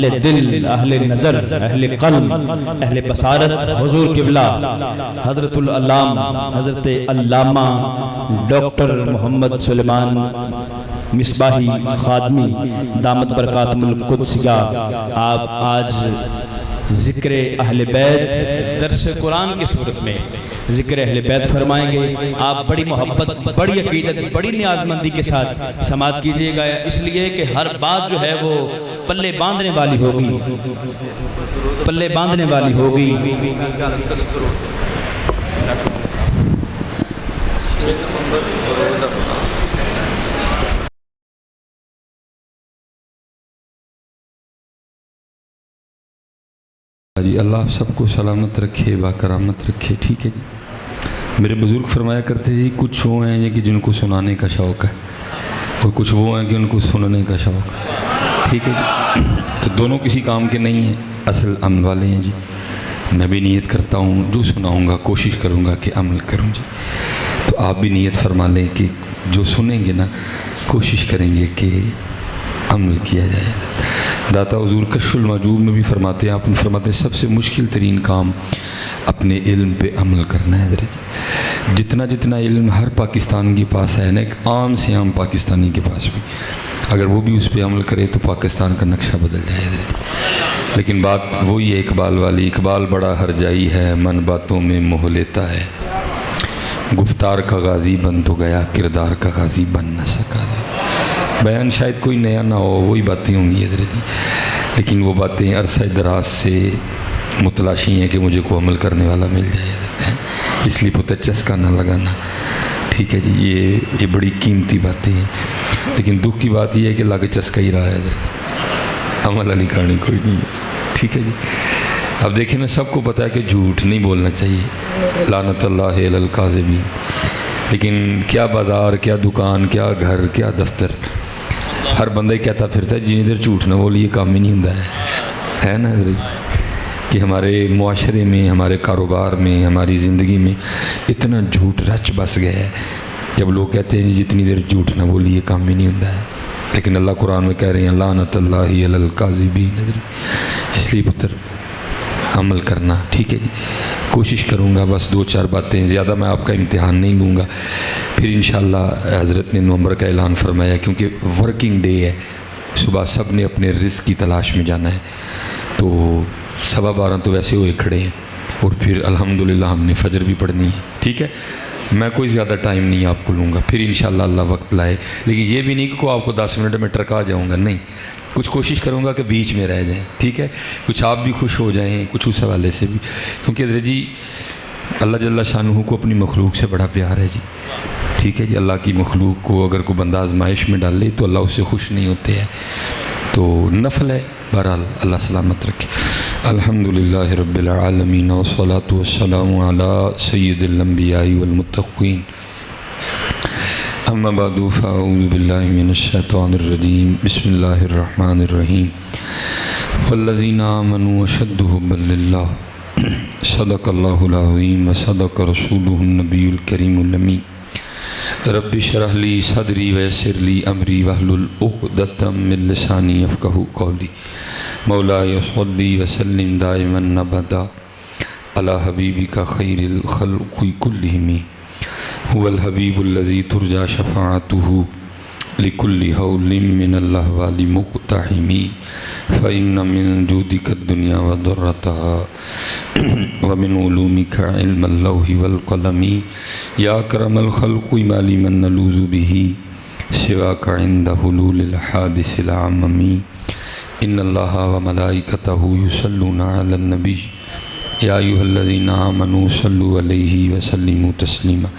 اہل دل، اہل نظر، اہل قلب، اہل بصارت، حضور قبلہ حضرت العلام حضرت علامہ ڈاکٹر محمد سلیمان مصباحی خادمی دامت برکاتہم القدسیہ آپ آج ذکر اہل بیت درس قرآن کی صورت میں ذکر اہل بیت فرمائیں گے۔ آپ بڑی محبت، بڑی عقیدت، بڑی نیازمندی کے ساتھ سماعت کیجئے گا، اس لیے کہ ہر بات جو ہے وہ پلے باندھنے والی ہوگی، پلے باندھنے والی ہوگی۔ جی اللہ آپ سب کو سلامت رکھے، باکرامت رکھے، ٹھیک ہے جی۔ میرے بزرگ فرمایا کرتے ہیں کچھ وہ ہیں کہ جن کو سنانے کا شوق ہے اور کچھ وہ ہیں کہ ان کو سننے کا شوق ہے، ٹھیک ہے جی۔ تو دونوں کسی کام کے نہیں ہیں، اصل عمل والے ہیں جی۔ میں بھی نیت کرتا ہوں جو سناؤں گا کوشش کروں گا کہ عمل کروں جی۔ تو آپ بھی نیت فرما لیں کہ جو سنیں گے نا کوشش کریں گے کہ عمل کیا جائے۔ داتا حضور کشف المحجوب میں بھی فرماتے ہیں، آپ نے فرماتے ہیں سب سے مشکل ترین کام اپنے علم پہ عمل کرنا ہے حضرت۔ جتنا جتنا علم ہر پاکستان کے پاس ہے نا، ایک عام سے عام پاکستانی کے پاس بھی، اگر وہ بھی اس پہ عمل کرے تو پاکستان کا نقشہ بدل جائے حضرت۔ لیکن بات وہی ہے اقبال والی، اقبال بڑا ہرجائی ہے، من باتوں میں موہ لیتا ہے، گفتار کا غازی بن تو گیا، کردار کا غازی بن نہ سکا۔ بیان شاید کوئی نیا نہ ہو، وہی باتیں ہوں گی حضرت جی، لیکن وہ باتیں عرصہ دراز سے متلاشی ہیں کہ مجھے کو عمل کرنے والا مل جائے حضرت، اس لیے پتہ چسکا نہ لگانا، ٹھیک ہے جی۔ یہ بڑی قیمتی باتیں ہیں، لیکن دکھ کی بات یہ ہے کہ لاگے چسکا ہی رہا ہے حضرت، عمل والی کہانی کوئی نہیں ہے، ٹھیک ہے جی۔ اب دیکھیں نا سب کو پتہ ہے کہ جھوٹ نہیں بولنا چاہیے، لعنت اللہ علی الکاذبین، لیکن کیا بازار، کیا دکان، کیا گھر، کیا دفتر، ہر بندہ ہی کہتا پھرتا ہے جنہیں دیر جھوٹ نہ بولی یہ کام ہی نہیں ہوں ہے نا حضرت، کہ ہمارے معاشرے میں، ہمارے کاروبار میں، ہماری زندگی میں اتنا جھوٹ رچ بس گیا ہے، جب لوگ کہتے ہیں جتنی دیر جھوٹ نہ بولی یہ کام ہی نہیں ہوں ہے، لیکن اللہ قرآن میں کہہ رہے ہیں لعنت اللہ علی الکاذبین حضرت۔ اس لیے پتر عمل کرنا، ٹھیک ہے جی۔ کوشش کروں گا بس 2-4 باتیں، زیادہ میں آپ کا امتحان نہیں لوں گا، پھر انشاءاللہ حضرت نے نومبر کا اعلان فرمایا، کیونکہ ورکنگ ڈے ہے، صبح سب نے اپنے رزق کی تلاش میں جانا ہے، تو 12:15 تو ویسے ہوئے کھڑے ہیں، اور پھر الحمدللہ ہم نے فجر بھی پڑھنی ہے، ٹھیک ہے۔ میں کوئی زیادہ ٹائم نہیں آپ کو لوں گا، پھر انشاءاللہ اللہ وقت لائے، لیکن یہ بھی نہیں کہ آپ کو 10 منٹ میں ٹرکا جاؤں گا، نہیں، کچھ کوشش کروں گا کہ بیچ میں رہ جائیں، ٹھیک ہے، کچھ آپ بھی خوش ہو جائیں، کچھ اس حوالے سے بھی، کیونکہ حضرت جی اللہ جل شانہ کو اپنی مخلوق سے بڑا پیار ہے جی، ٹھیک ہے جی۔ اللہ کی مخلوق کو اگر کوئی بندہ آزمائش میں ڈال لے تو اللہ اس سے خوش نہیں ہوتے ہیں، تو نفل ہے، بہرحال اللہ سلامت رکھے۔ الحمدللہ رب العالمین والصلاة والسلام علی سید الانبیاء والمتقین، اما بعد فاعوذ باللہ من الشیطان الرجیم، بسم اللہ الرحمن الرحیم، والذین آمنوا اشد حبا للہ، صدق اللہ العظیم وصدق رسولہ النبی الکریم الامین، رب اشرح لی صدری ویسر لی امری واحلل عقدۃ من لسانی یفقہوا قولی، مولاي صلی وسلم دائما ابدا علی حبیبک خیر الخلق کلہم، هو الحبیب الذی ترجى شفاعته لكل حول من الاحوال مقتحم، فإن من جودك الدنيا وضرتها ومن علومك علم اللوح والقلم، یا اکرم الخلق ما لي من نلوذ به سواك عند حلول الحادث العمم، ان اللہ وملائکته یصلون علی النبی یا ایھا الذین آمنوا صلوا علیہ وسلموا تسلیما،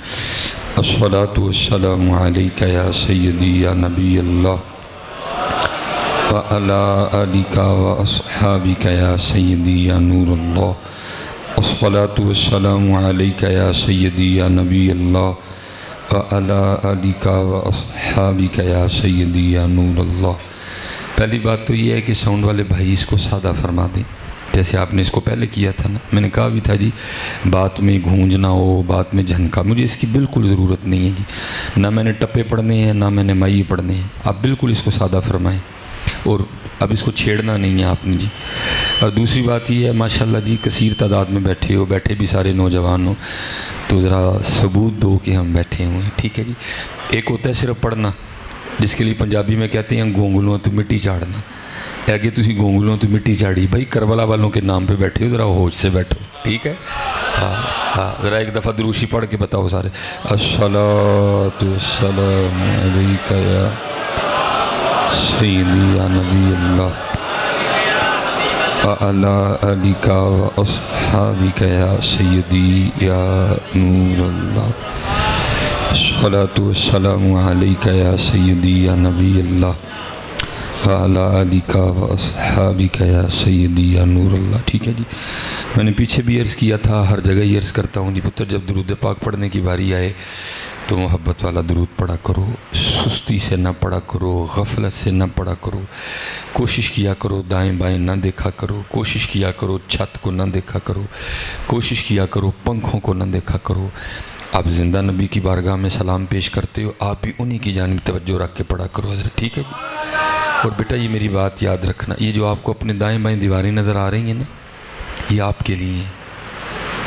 الصلاۃ والسلام علیک یا سیدی یا نبی اللہ وعلی آلک واصحابک یا سیدی یا نور اللہ، الصلاۃ والسلام علیک یا سیدی یا نبی اللہ وعلی آلک واصحابک یا سیدی یا نور اللہ۔ پہلی بات تو یہ ہے کہ ساؤنڈ والے بھائی اس کو سادہ فرما دیں، جیسے آپ نے اس کو پہلے کیا تھا نا، میں نے کہا بھی تھا جی بات میں گونج نہ ہو، بات میں جھنکا، مجھے اس کی بالکل ضرورت نہیں ہے جی، نہ میں نے ٹپے پڑھنے ہیں نہ میں نے مائی پڑھنے ہیں، آپ بالکل اس کو سادہ فرمائیں، اور اب اس کو چھیڑنا نہیں ہے آپ نے جی. اور دوسری بات یہ ہے ماشاءاللہ جی کثیر تعداد میں بیٹھے بھی سارے نوجوان ہو تو ذرا ثبوت دو کہ ہم بیٹھے ہوئے ہیں, ٹھیک ہے جی. ایک ہوتا ہے صرف پڑھنا, جس کے لیے پنجابی میں کہتے ہیں گونگلوں تو مٹی چاڑنا. اگے تسی گونگلوں تو مٹی چاڑی, بھائی کربلا والوں کے نام پہ بیٹھے ہو, ذرا ہوش سے بیٹھو, ٹھیک ہے. ہاں ذرا ایک دفعہ دروشی پڑھ کے بتاؤ سارے, الصلاۃ والسلام علیک یا سیدی یا نبی اللہ وعلی آلک و اصحابک یا سیدی یا نور اللہ. الصلاۃ والسلام علیک یا سیدی یا نبی اللہ وعلی آلک و اصحابک یا سیدی یا نور اللہ. ٹھیک ہے جی. میں نے پیچھے بھی عرض کیا تھا, ہر جگہ ہی عرض کرتا ہوں جی پتر, جب درود پاک پڑھنے کی باری آئے تو محبت والا درود پڑھا کرو, سستی سے نہ پڑھا کرو, غفلت سے نہ پڑھا کرو, کوشش کیا کرو دائیں بائیں نہ دیکھا کرو, کوشش کیا کرو چھت کو نہ دیکھا کرو, کوشش کیا کرو پنکھوں کو نہ دیکھا کرو. آپ زندہ نبی کی بارگاہ میں سلام پیش کرتے ہو, آپ بھی انہی کی جانب توجہ رکھ کے پڑھا کرو حضرت, ٹھیک ہے جی. اور بیٹا یہ میری بات یاد رکھنا, یہ جو آپ کو اپنے دائیں بائیں دیواریں نظر آ رہی ہیں نا, یہ آپ کے لیے ہیں.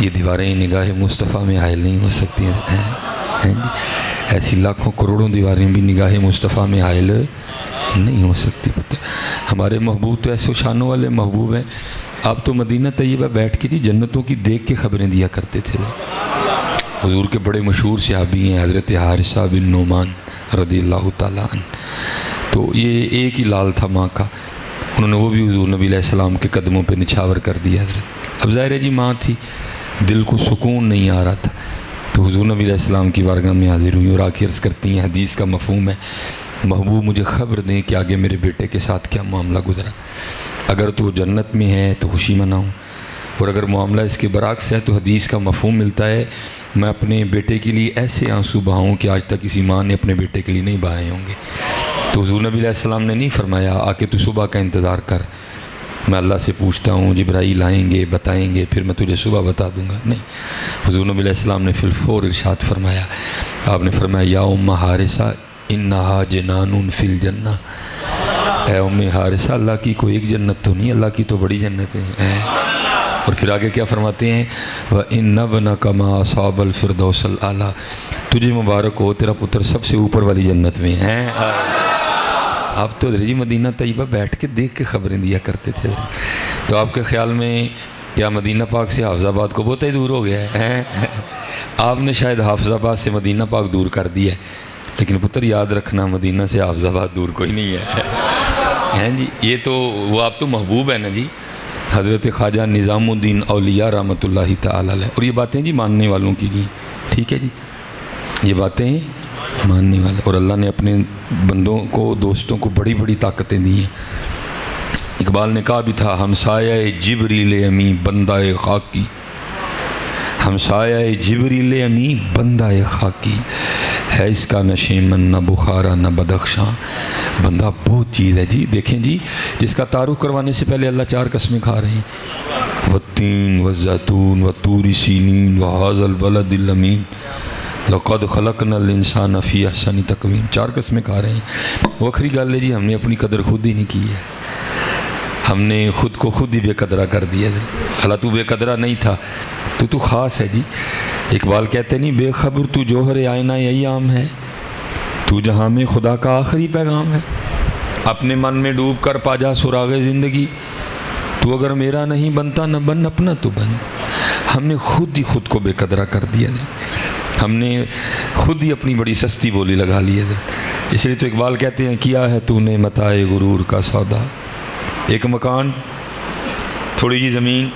یہ دیواریں نگاہ مصطفیٰ میں حائل نہیں ہو سکتی ہیں جی. ایسی لاکھوں کروڑوں دیواریں بھی نگاہ مصطفیٰ میں حائل نہیں ہو سکتی. ہمارے محبوب تو ایسے شانوں والے محبوب ہیں. آپ تو مدینہ طیبہ بیٹھ کے جی جنتوں کی دیکھ کے خبریں دیا کرتے تھے. حضور کے بڑے مشہور صحابی ہیں حضرت حارثہ بن نعمان رضی اللہ تعالیٰ عنہ. تو یہ ایک ہی لال تھا ماں کا, انہوں نے وہ بھی حضور نبی علیہ السلام کے قدموں پہ نچھاور کر دیا حضرت. اب ظاہر ہے جی ماں تھی, دل کو سکون نہیں آ رہا تھا, تو حضور نبی علیہ السلام کی بارگاہ میں حاضر ہوئی اور آ کے عرض کرتی ہیں, حدیث کا مفہوم ہے, محبوب مجھے خبر دیں کہ آگے میرے بیٹے کے ساتھ کیا معاملہ گزرا. اگر تو جنت میں ہے تو خوشی مناؤں, اور اگر معاملہ اس کے برعکس ہے تو حدیث کا مفہوم ملتا ہے میں اپنے بیٹے کے لیے ایسے آنسو بہاؤں کہ آج تک کسی ماں نے اپنے بیٹے کے لیے نہیں بہائے ہوں گے. تو حضور نبی علیہ السلام نے نہیں فرمایا آ کے تو صبح کا انتظار کر, میں اللہ سے پوچھتا ہوں, جبرائیل آئیں گے بتائیں گے, پھر میں تجھے صبح بتا دوں گا. نہیں, حضور نبی علیہ السلام نے فی الفور ارشاد فرمایا. آپ نے فرمایا یا ام حارثہ انہا جنان فی الجنہ, اے ام حارثہ اللہ کی کوئی ایک جنت تو نہیں, اللہ کی تو بڑی جنتیں ہیں. اور پھر آگے کیا فرماتے ہیں, وَإِنَّ ابْنَكَ مَا أَصَابَ الْفِرْدَوْسَ الْأَعْلَىٰ, تجھے مبارک ہو تیرا پتر سب سے اوپر والی جنت میں ہیں. آپ تو جی مدینہ طیبہ بیٹھ کے دیکھ کے خبریں دیا کرتے تھے. تو آپ کے خیال میں کیا مدینہ پاک سے حافظ آباد کو بہت ہی دور ہو گیا ہے؟ آپ نے شاید حافظ آباد سے مدینہ پاک دور کر دیا ہے, لیکن پتر یاد رکھنا مدینہ سے حافظ آباد دور کوئی نہیں ہے جی. یہ تو وہ آپ تو محبوب ہے نا جی, حضرت خواجہ نظام الدین اولیاء رحمۃ اللہ تعالی علیہ. اور یہ باتیں جی ماننے والوں کی لیے, ٹھیک ہے جی, یہ باتیں ماننے والے. اور اللہ نے اپنے بندوں کو دوستوں کو بڑی بڑی طاقتیں دی ہیں. اقبال نے کہا بھی تھا, ہمسایہ جبریل امی بندہ خاکی, ہمسایہ جبریل امی بندہ خاکی, ہے اس کا نہ شیمن نہ بخارا نہ بدخشاں. بندہ بہت چیز ہے جی. دیکھیں جی, جس کا تعارف کروانے سے پہلے اللہ 4 قسمیں کھا رہے ہیں, والتین والزیتون والطور سینین وہذا البلد الامین لقد خلقنا الانسان فی احسن تقویم. 4 قسمیں کھا رہے ہیں. وکری گل ہے جی, ہم نے اپنی قدر خود ہی نہیں کی ہے, ہم نے خود کو خود ہی بے قدرہ کر دیا. اللہ تو بے قدرہ نہیں تھا, تو خاص ہے جی. اقبال کہتے نہیں, بے خبر تو جوہر آئینہ ایام ہے, تو جہاں میں خدا کا آخری پیغام ہے. اپنے من میں ڈوب کر پا جا سراغ زندگی, تو اگر میرا نہیں بنتا نہ بن اپنا تو بن. ہم نے خود ہی خود کو بے قدرہ کر دیا, ہم نے خود ہی اپنی بڑی سستی بولی لگا لی ہے. اس لیے تو اقبال کہتے ہیں, کیا ہے تو نے متاع غرور کا سودا, ایک مکان, تھوڑی جی زمین,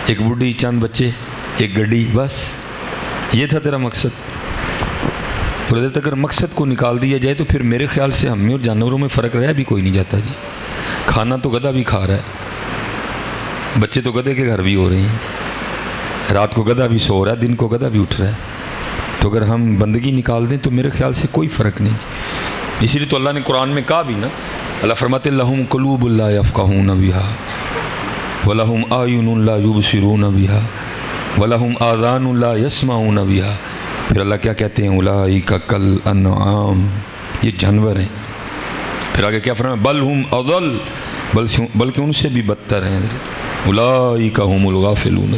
ایک بڈھی, چند بچے, ایک گڈی, بس یہ تھا تیرا مقصد. اور اگر مقصد کو نکال دیا جائے تو پھر میرے خیال سے ہم میں اور جانوروں میں فرق رہ بھی کوئی نہیں جاتا جی. کھانا تو گدھا بھی کھا رہا ہے, بچے تو گدھے کے گھر بھی ہو رہے ہیں, رات کو گدھا بھی سو رہا ہے, دن کو گدھا بھی اٹھ رہا ہے. تو اگر ہم بندگی نکال دیں تو میرے خیال سے کوئی فرق نہیں جی. اسی لیے تو اللہ نے قرآن میں کہا بھی نا, اللہ فرماتے لہم قلوب لا یفقہون بہا ولہم اعین لا یبصرون بہا ولہم آذان لا یسمعون بہا. پھر اللہ کیا کہتے ہیں, اولئک کالانعام, یہ جانور ہیں. پھر آگے کیا فرمایا؟ بل ہم اضل، بلکہ ان سے بھی بدتر ہیں، اولئک هم الغافلون۔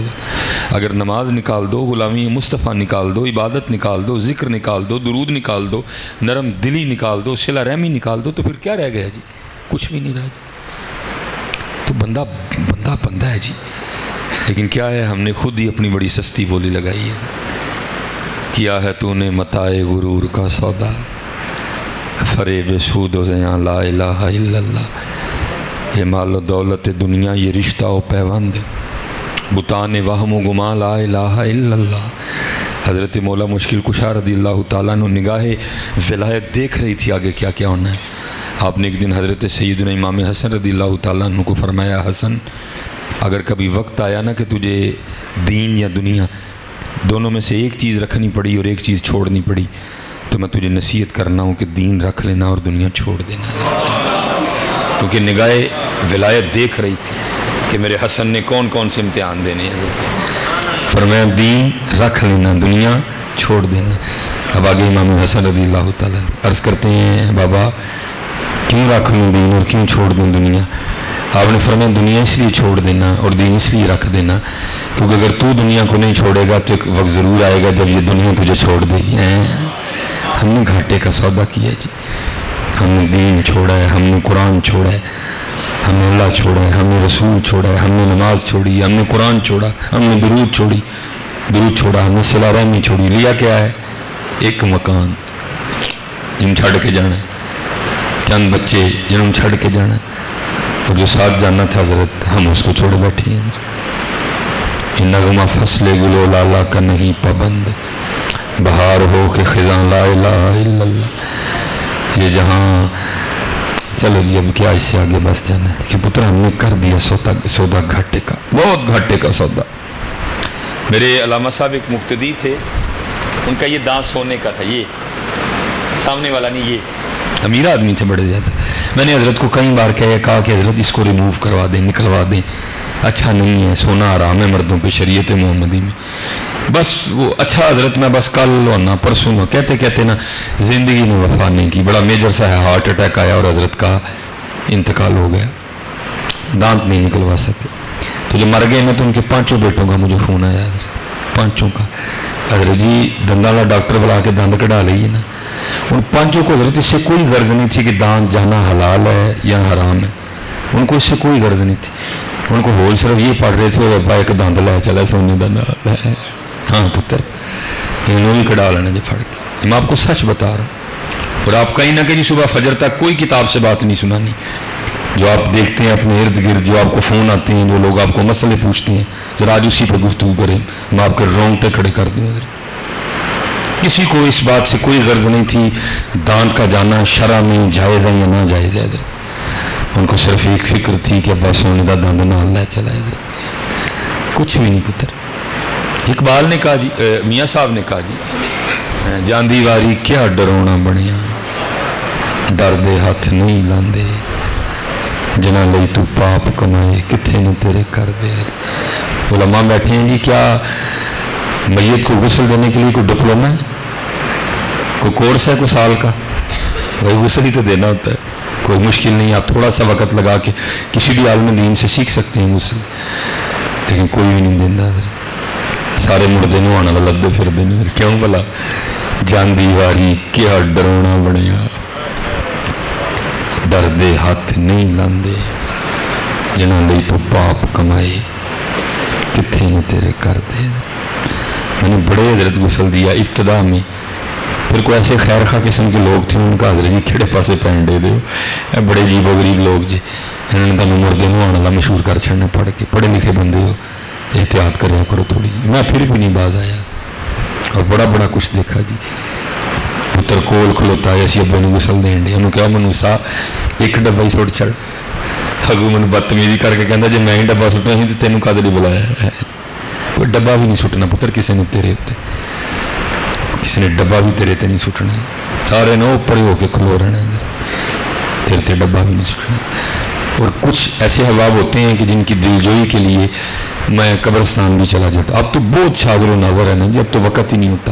اگر نماز نکال دو، غلامی مصطفیٰ نکال دو، عبادت نکال دو، ذکر نکال دو، درود نکال دو، نرم دلی نکال دو، صلہ رحمی نکال دو، تو پھر کیا رہ گیا جی؟ کچھ بھی نہیں رہا جی۔ تو بندہ ہے جی، لیکن کیا ہے، ہم نے خود ہی اپنی بڑی سستی بولی لگائی ہے۔ کیا ہے تو نے متاع غرور کا سودا، فریب سود و زیاں لا الہ الا اللہ۔ یہ مال و دولت دنیا، یہ رشتہ و پیوند، بتان وہم و گما لا الہ الا اللہ۔ حضرت مولا مشکل کشا رضی اللہ تعالیٰ عنہ نگاہ ولایت دیکھ رہی تھی آگے کیا کیا ہونا ہے۔ آپ نے ایک دن حضرت سیدنا امام حسن رضی اللہ تعالیٰ عنہ کو فرمایا، حسن اگر کبھی وقت آیا نا کہ تجھے دین یا دنیا دونوں میں سے ایک چیز رکھنی پڑی اور ایک چیز چھوڑنی پڑی، تو میں تجھے نصیحت کرنا ہوں کہ دین رکھ لینا اور دنیا چھوڑ دینا، کیونکہ نگاہ ولایت دیکھ رہی تھی کہ میرے حسن نے کون کون سے امتحان دینے ہیں۔ فرمایا دین رکھ لینا، دنیا چھوڑ دینا۔ اب آگے امام حسن رضی اللہ تعالیٰ عرض کرتے ہیں، بابا کیوں رکھ لوں دین اور کیوں چھوڑ دوں دنیا؟ آپ نے فرمایا دنیا اس لیے چھوڑ دینا اور دین اس لیے رکھ دینا کیونکہ اگر تو دنیا کو نہیں چھوڑے گا تو ایک وقت ضرور آئے گا جب یہ دنیا تجھے چھوڑ دے گی۔ ہم نے گھاٹے کا سودا کیا جی، ہم نے دین چھوڑا ہے، ہم نے قرآن چھوڑا ہے، ہم نے اللہ چھوڑا ہے، ہم نے رسول چھوڑا ہے، ہم نے نماز چھوڑی، ہم نے قرآن چھوڑا، ہم نے درود چھوڑا، ہم نے صلہ رحمی چھوڑی۔ لیا کیا ہے؟ ایک مکان جن چھڑ کے جانا ہے، چند بچے جنہوں چھڑ کے جانا ہے، اور جو ساتھ جانا تھا حضرت ہم اس کو چھوڑے بیٹھے ہیں۔ نغمہ فصل گلو لالا کا نہیں پابند، بہار ہو کہ خزاں لا الہ الا اللہ۔ یہ جہاں چلو جی اب کیا اس سے آگے بس جانا ہے کہ پتر ہم نے کر دیا سودا گھاٹے کا، بہت گھاٹے کا سودا۔ میرے علامہ صاحب ایک مقتدی تھے، ان کا یہ دانت سونے کا تھا، یہ سامنے والا نہیں، یہ امیر آدمی تھے بڑے زیادہ۔ میں نے حضرت کو کئی بار کہا کہ حضرت اس کو ریموو کروا دیں، نکلوا دیں، اچھا نہیں ہے، سونا حرام ہے مردوں پہ شریعت محمدی میں۔ بس وہ اچھا حضرت میں بس کل ہونا پرسوں ہو کہتے نا زندگی نے وفا نہیں کی، بڑا میجر سا ہے، ہارٹ اٹیک آیا اور حضرت کا انتقال ہو گیا، دانت نہیں نکلوا سکے۔ تو جب مر گئے نا تو ان کے 5 بیٹوں کا مجھے فون آیا، 5 کا، حضرت جی دنداں والا ڈاکٹر بلا کے دند کڑھا لیے نا۔ ان 5 کو حضرت اس سے کوئی غرض نہیں تھی کہ دانت جانا حلال ہے یا حرام ہے، ان کو اس سے کوئی غرض نہیں تھی۔ ان کو ہول صرف یہ پڑھ رہے تھے ابا ایک دند لے چلا سونے کا نام ہے، ہاں پتر انہوں بھی کڑھا لینا جی پھڑ کے۔ میں آپ کو سچ بتا رہا ہوں، اور آپ کہیں نہ کہیں صبح فجر تک کوئی کتاب سے بات نہیں سنانی، جو آپ دیکھتے ہیں اپنے ارد گرد، جو آپ کو فون آتے ہیں، جو لوگ آپ کو مسئلے پوچھتے ہیں، ذرا آج اسی پہ گفتگو کریں، میں آپ کے رونگٹے کھڑے کر دوں۔ کسی کو اس بات سے کوئی غرض نہیں تھی دانت کا جانا شرع میں جائز ہے یا نہ جائز ہے، ان کو صرف ایک فکر تھی کہ ابا سونے کا دند نہ لے چلا، کچھ بھی نہیں پتر۔ اقبال نے کہا جی، میاں صاحب نے کہا جی، جاندی واری کیا ڈرونا بنیا، ڈر دے ہاتھ نہیں لاندے، جنہ لئی تو پاپ کمائے کتھے نہیں تیرے کر دے۔ علماء بیٹھے ہیں جی، کیا میت کو غسل دینے کے لیے کوئی ڈپلوما ہے، کوئی کورس ہے کوئی سال کا؟ وہی غسل ہی تو دینا ہوتا ہے، کوئی مشکل نہیں، آپ تھوڑا سا وقت لگا کے کسی بھی عالم دین سے سیکھ سکتے ہیں غسل، لیکن کوئی بھی نہیں دینا حضرت۔ سارے مردے نوانا لدے پھر دینے، کیوں بلا؟ جاندی واری کیا ڈرونا بنیا، ڈر دے ہاتھ نہیں لاندے، جنہ لئی تو پاپ کمائے کتھے نے تیرے کر دے۔ میں نے بڑے حضرت غسل دیا ابتدا میں، پھر کوئی ایسے خیر خواہ قسم کے لوگ تھے، ان کا حضرت جی کھڑے پاسے پین دے دو، بڑے عجیب و غریب لوگ جی، انہوں نے تمہیں مردے نوانا لا مشہور کر چھڑنا پڑھ کے، پڑھے لکھے بندے ہو احتیاط کریا کرو تھوڑی جی۔ میں پھر بھی نہیں باز آیا اور بڑا کچھ دیکھا جی۔ پتر کول کھلوتا ہے اسی ابے نے غسل دین دے، انہوں کہا منو سا ایک ڈبا ہی سٹ چھڑ، اگو من بدتمیزی کر کے کہندا جے میں ہی ڈبا سٹنا ہی تے تینوں کدے نہیں بلایا ہے؟ کوئی ڈبا بھی نہیں سٹنا پتر کسی نے تیرے اتنے، کسی نے ڈبا بھی تیرے تے نہیں سٹنا، سارے نے اوپر ہی ہو کے کھلو رہنا ہے، تیرے تے ڈبا بھی نہیں سٹنا۔ اور کچھ ایسے احباب ہوتے ہیں کہ جن کی دلجوئی کے لیے میں قبرستان بھی چلا جاتا، اب تو بہت شاذر و ناظر ہے نا جی، اب تو وقت ہی نہیں ہوتا۔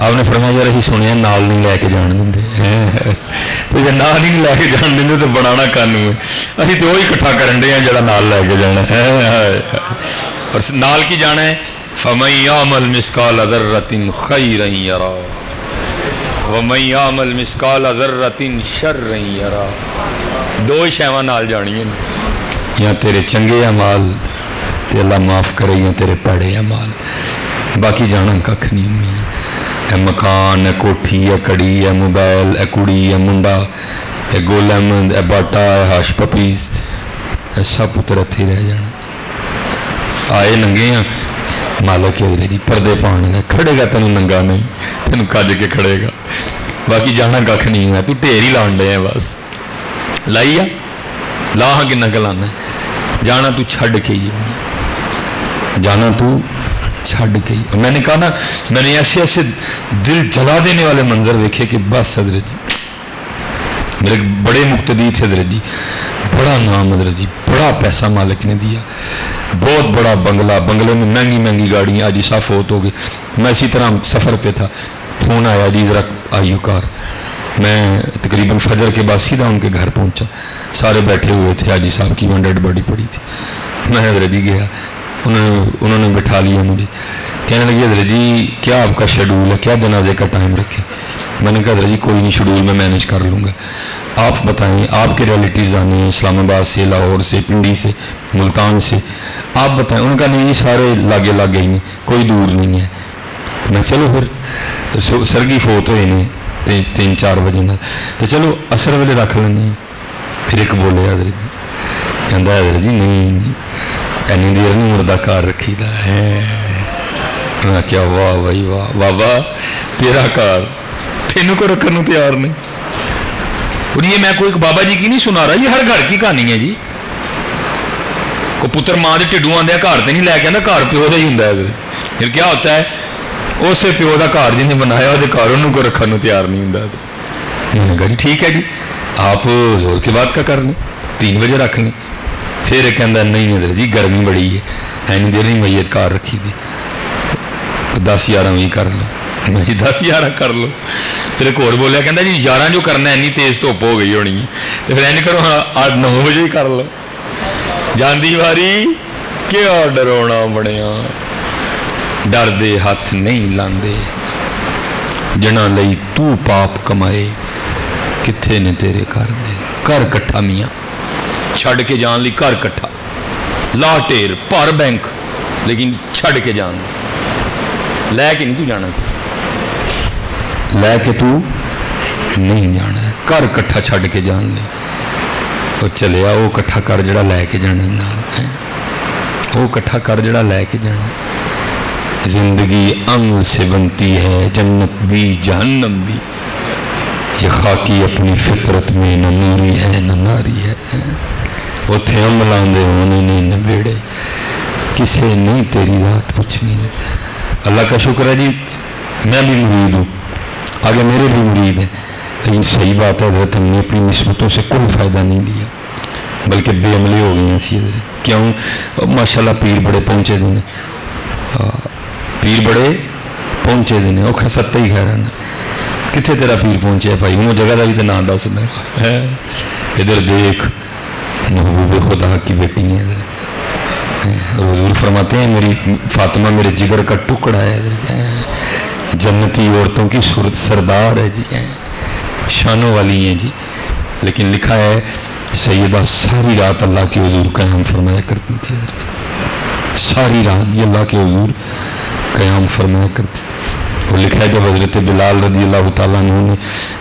آپ نے فرمایا یار اسی سنیا نال نہیں لے کے جان دیں تو جب نال ہی نہیں لے کے جان دیں تو بنانا کانوں ہے ابھی تو وہی کٹھا کرن دے ہیں جڑا نال لے کے جانا ہے اور نال کی جانا ہے فَمَن يَعْمَلْ مِثْقَالَ ذَرَّةٍ خَيْرًا يَرَهُ وَمَن يَعْمَلْ مِثْقَالَ ذَرَّةٍ شَرًّا يَرَهُ دو ہی شیواں نال جانی ہیں یا تیرے چنگے اعمال تے اللہ معاف کرے یا تیرے پیڑے اعمال باقی جانا ککھ نہیں ہوئی ہے مکان ہے کوٹھی ہے کڑی ہے موبائل ہے کڑی ہے منڈا ہے گول احمد ہے باٹا ہے ہاش پپیز ہے سب پتر اتھی رہ جانا آئے ننگے ہیں مالک ہے جی پردے پانے گا کھڑے گا تینوں ننگا نہیں تینوں کج کے کھڑے گا باقی جانا ککھ نہیں ہے تو ڈھیر ہی لان لے ہیں بس لائی لا ہاں کنا کہ لانا ہے جانا تو چھڑ کے ہی جانا تو چھڑ کے ہی اور میں نے کہا نا میں نے ایسے ایسے دل جلا دینے والے منظر دیکھے کہ بس حضرت جی میرے بڑے مقتدی تھے حضرت جی بڑا نام حضرت جی بڑا پیسہ مالک نے دیا بہت بڑا بنگلہ بنگلے میں مہنگی مہنگی گاڑیاں آج صاف فوت ہو گئے میں اسی طرح سفر پہ تھا فون آیا جی ذرا آئیو کار میں تقریباً فجر کے بعد سیدھا ان کے گھر پہنچا سارے بیٹھے ہوئے تھے حاجی صاحب کی 1 ڈیڈ باڈی پڑی تھی میں حضرت جی گیا انہوں نے بٹھا لیا مجھے کہنے لگی حضرت جی کیا آپ کا شیڈول ہے کیا جنازے کا ٹائم رکھے میں نے کہا حضرت جی کوئی نہیں شیڈول میں مینیج کر لوں گا آپ بتائیں آپ کے ریلیٹیوز آنے ہیں اسلام آباد سے لاہور سے پنڈی سے ملتان سے آپ بتائیں ان کا نہیں سارے لاگے لاگے ہی ہیں کوئی دور نہیں ہے میں چلو پھر سرگی فوت ہوئے نے 3-4 بجے نہ تو چلو اثر ویلے رکھ لینے پھر ایک بولے حضرت جی کہندا ہے حضرت جی نہیں اینی دیر نہیں مردہ کار رکھی دا ہے میں کیا واہ بھائی واہ بابا تیرا کار تینوں کو رکھنے تیار نہیں اور یہ میں کوئی بابا جی کی نہیں سنا رہا یہ ہر گھر کی کہانی ہے جی کو پتر ماں دے ٹڈو آدھے گھر تے نہیں لے کے آنا گھر پیو کا ہی ہوں پھر کیا ہوتا ہے اسے پیو کا گھر جن نے بنایا وہ گھر انہوں کو رکھنے تیار نہیں ہوں میں نے کہا جی ٹھیک ہے جی آپ زور کے بعد کا کر لیں 3 بجے رکھ لیں پھر ایک کہندا نہیں حضرت جی گرمی بڑی ہے اینی دیر نہیں میت کار رکھی دی 10-11 بھی کر لو میں جی 10-11 کر لو پھر ایک اور بولیا کہندا جی 11 جو کرنا اینی تیز دھوپ ہو گئی ہونی ہے تو پھر اینی کرو 8-9 بجے ہی کر لو جاندی واری کیا ڈرونا بنیا ڈر دے ہاتھ نہیں لاندے جنا لئی تو پاپ کمائے کتھے نے تیرے کر دے کر کٹھا میاں چھڑ کے جان لی کر کٹھا لا ٹیر پار بینک لیکن چھڑ کے جان لے کے نہیں تو جانا لے کے تو نہیں جانا ہے کر کٹھا چھڑ کے جان لے اور چلے آ وہ کٹھا کر جڑا لے کے جانا ہے وہ کٹھا کر جڑا لے کے جانا زندگی عمل سے بنتی ہے جنت بھی جہنم بھی یہ خاکی اپنی فطرت میں نہ نوری ہے نہ ناری ہے اتھے عمل آندے ہونے نہیں نہ بیڑے کسے نہیں تیری رات پوچھنی ہے اللہ کا شکر ہے جی میں بھی مرید ہوں آگے میرے بھی مرید ہیں لیکن صحیح بات ہے حضرت ہم نے اپنی نسبتوں سے کوئی فائدہ نہیں لیا بلکہ بے عملی ہو گئی ہیں سی حضرت کیوں ماشاءاللہ پیر بڑے پہنچے دینے پیر بڑے پہنچے دینے وہ خستے ہی خیر نا کتنے تیرا پیر پہنچے بھائی وہ جگہ دا بھی تو نام دس دیں ادھر دیکھ محبوب خدا کی بیٹی ہیں ادھر حضور فرماتے ہیں میری فاطمہ میرے جگر کا ٹکڑا ہے ادھر جنتی عورتوں کی سردار ہے جی شانوں والی ہیں جی لیکن لکھا ہے سیدہ ساری رات اللہ کے حضور قیام فرمایا کرتی تھی ساری رات جی اللہ کے حضور قیام فرمایا کرتی تھی وہ لکھا ہے جب حضرت بلال رضی اللہ تعالیٰ عنہ نے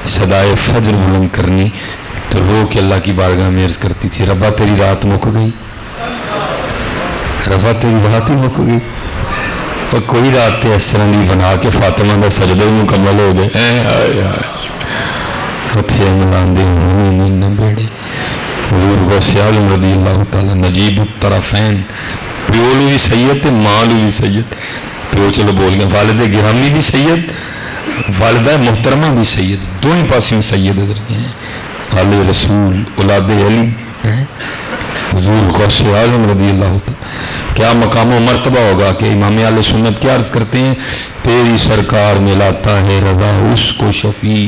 صدائے فجر بلند کرنی تو رو کے اللہ کی بارگاہ میں عرض کرتی تھی ربا تیری رات مک گئی ربا تیری رات ہی مک گئی اور کوئی رات تے اس طرح دی بنا کے فاطمہ کا سجدہ مکمل ہو جائے ہتھے ملاندے ہونے نہ بیڑے حضور غوث عالم رضی اللہ تعالیٰ نجیب الطرفین پیولو بھی سید تے مالو بھی سید پیو چلو بول گئے والد گرامی بھی سید والدہ محترمہ بھی سید دو ہی پاسیوں سید ادھر ہیں آل رسول اولاد علی حضور غوث اعظم رضی اللہ تعالیٰ کیا مقام و مرتبہ ہوگا کہ امام اہل سنت کیا عرض کرتے ہیں، تیری سرکار میں لاتا ہے رضا اس کو شفیع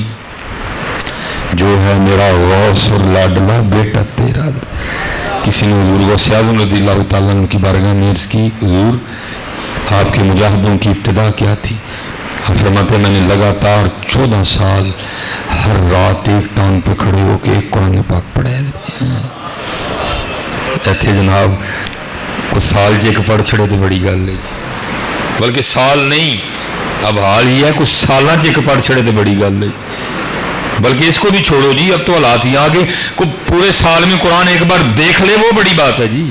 جو ہے میرا غوث اور لاڈلا بیٹا تیرا۔ کسی نے حضور غوث اعظم رضی اللہ تعالیٰ عنہ کی بارگاہ میں عرض کی، حضور آپ کے مجاہدوں کی ابتدا کیا تھی؟ آپ فرماتے ہیں میں نے لگاتار 14 سال ہر رات ایک ٹانگ پہ کھڑے ہو کے ایک قرآن پاک پڑھا ہے۔ ایتھے جناب کو سال جے کے پڑھ چھڑے تو بڑی گل ہے، بلکہ سال نہیں، اب حال ہی ہے کچھ سالہ جے کے پڑھ چھڑے تو بڑی گل ہے، بلکہ اس کو بھی چھوڑو جی، اب تو حالات ہی آگے کو پورے سال میں قرآن ایک بار دیکھ لے وہ بڑی بات ہے جی،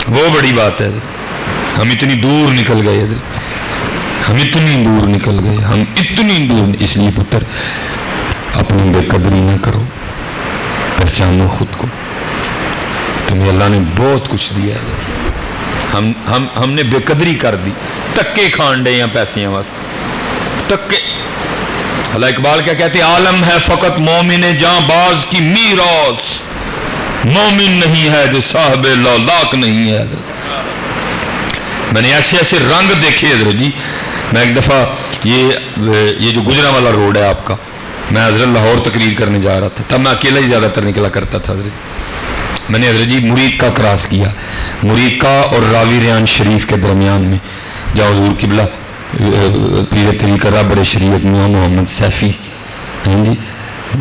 وہ بڑی بات ہے۔ ہم اتنی دور نکل گئے، ہم اتنی دور نکل گئے، ہم اتنی دور، اس لیے پتر اپنی بے قدری نہ کرو، پہچانو خود کو، تمہیں اللہ نے بہت کچھ دیا ہے، ہم نے بے قدری کر دی، تکے کھان ڈے ہیں پیسیاں واسطے، تکے۔ اللہ اقبال کیا کہتے ہیں، عالم ہے فقط مومن جاں باز کی میراث، مومن نہیں ہے جو صاحب لولاک نہیں ہے۔ حضرت میں نے ایسے ایسے رنگ دیکھے حضرت جی، میں ایک دفعہ یہ جو گجرا والا روڈ ہے آپ کا، میں حضرت لاہور تقریر کرنے جا رہا تھا، تب میں اکیلا ہی زیادہ تر نکلا کرتا تھا حضرت۔ میں نے حضرت جی مرید کا کراس کیا، مرید کا اور راوی ریان شریف کے درمیان میں، جہاں حضور قبلہ پیر طریقہ رہبر شریعت میاں محمد سیفی جی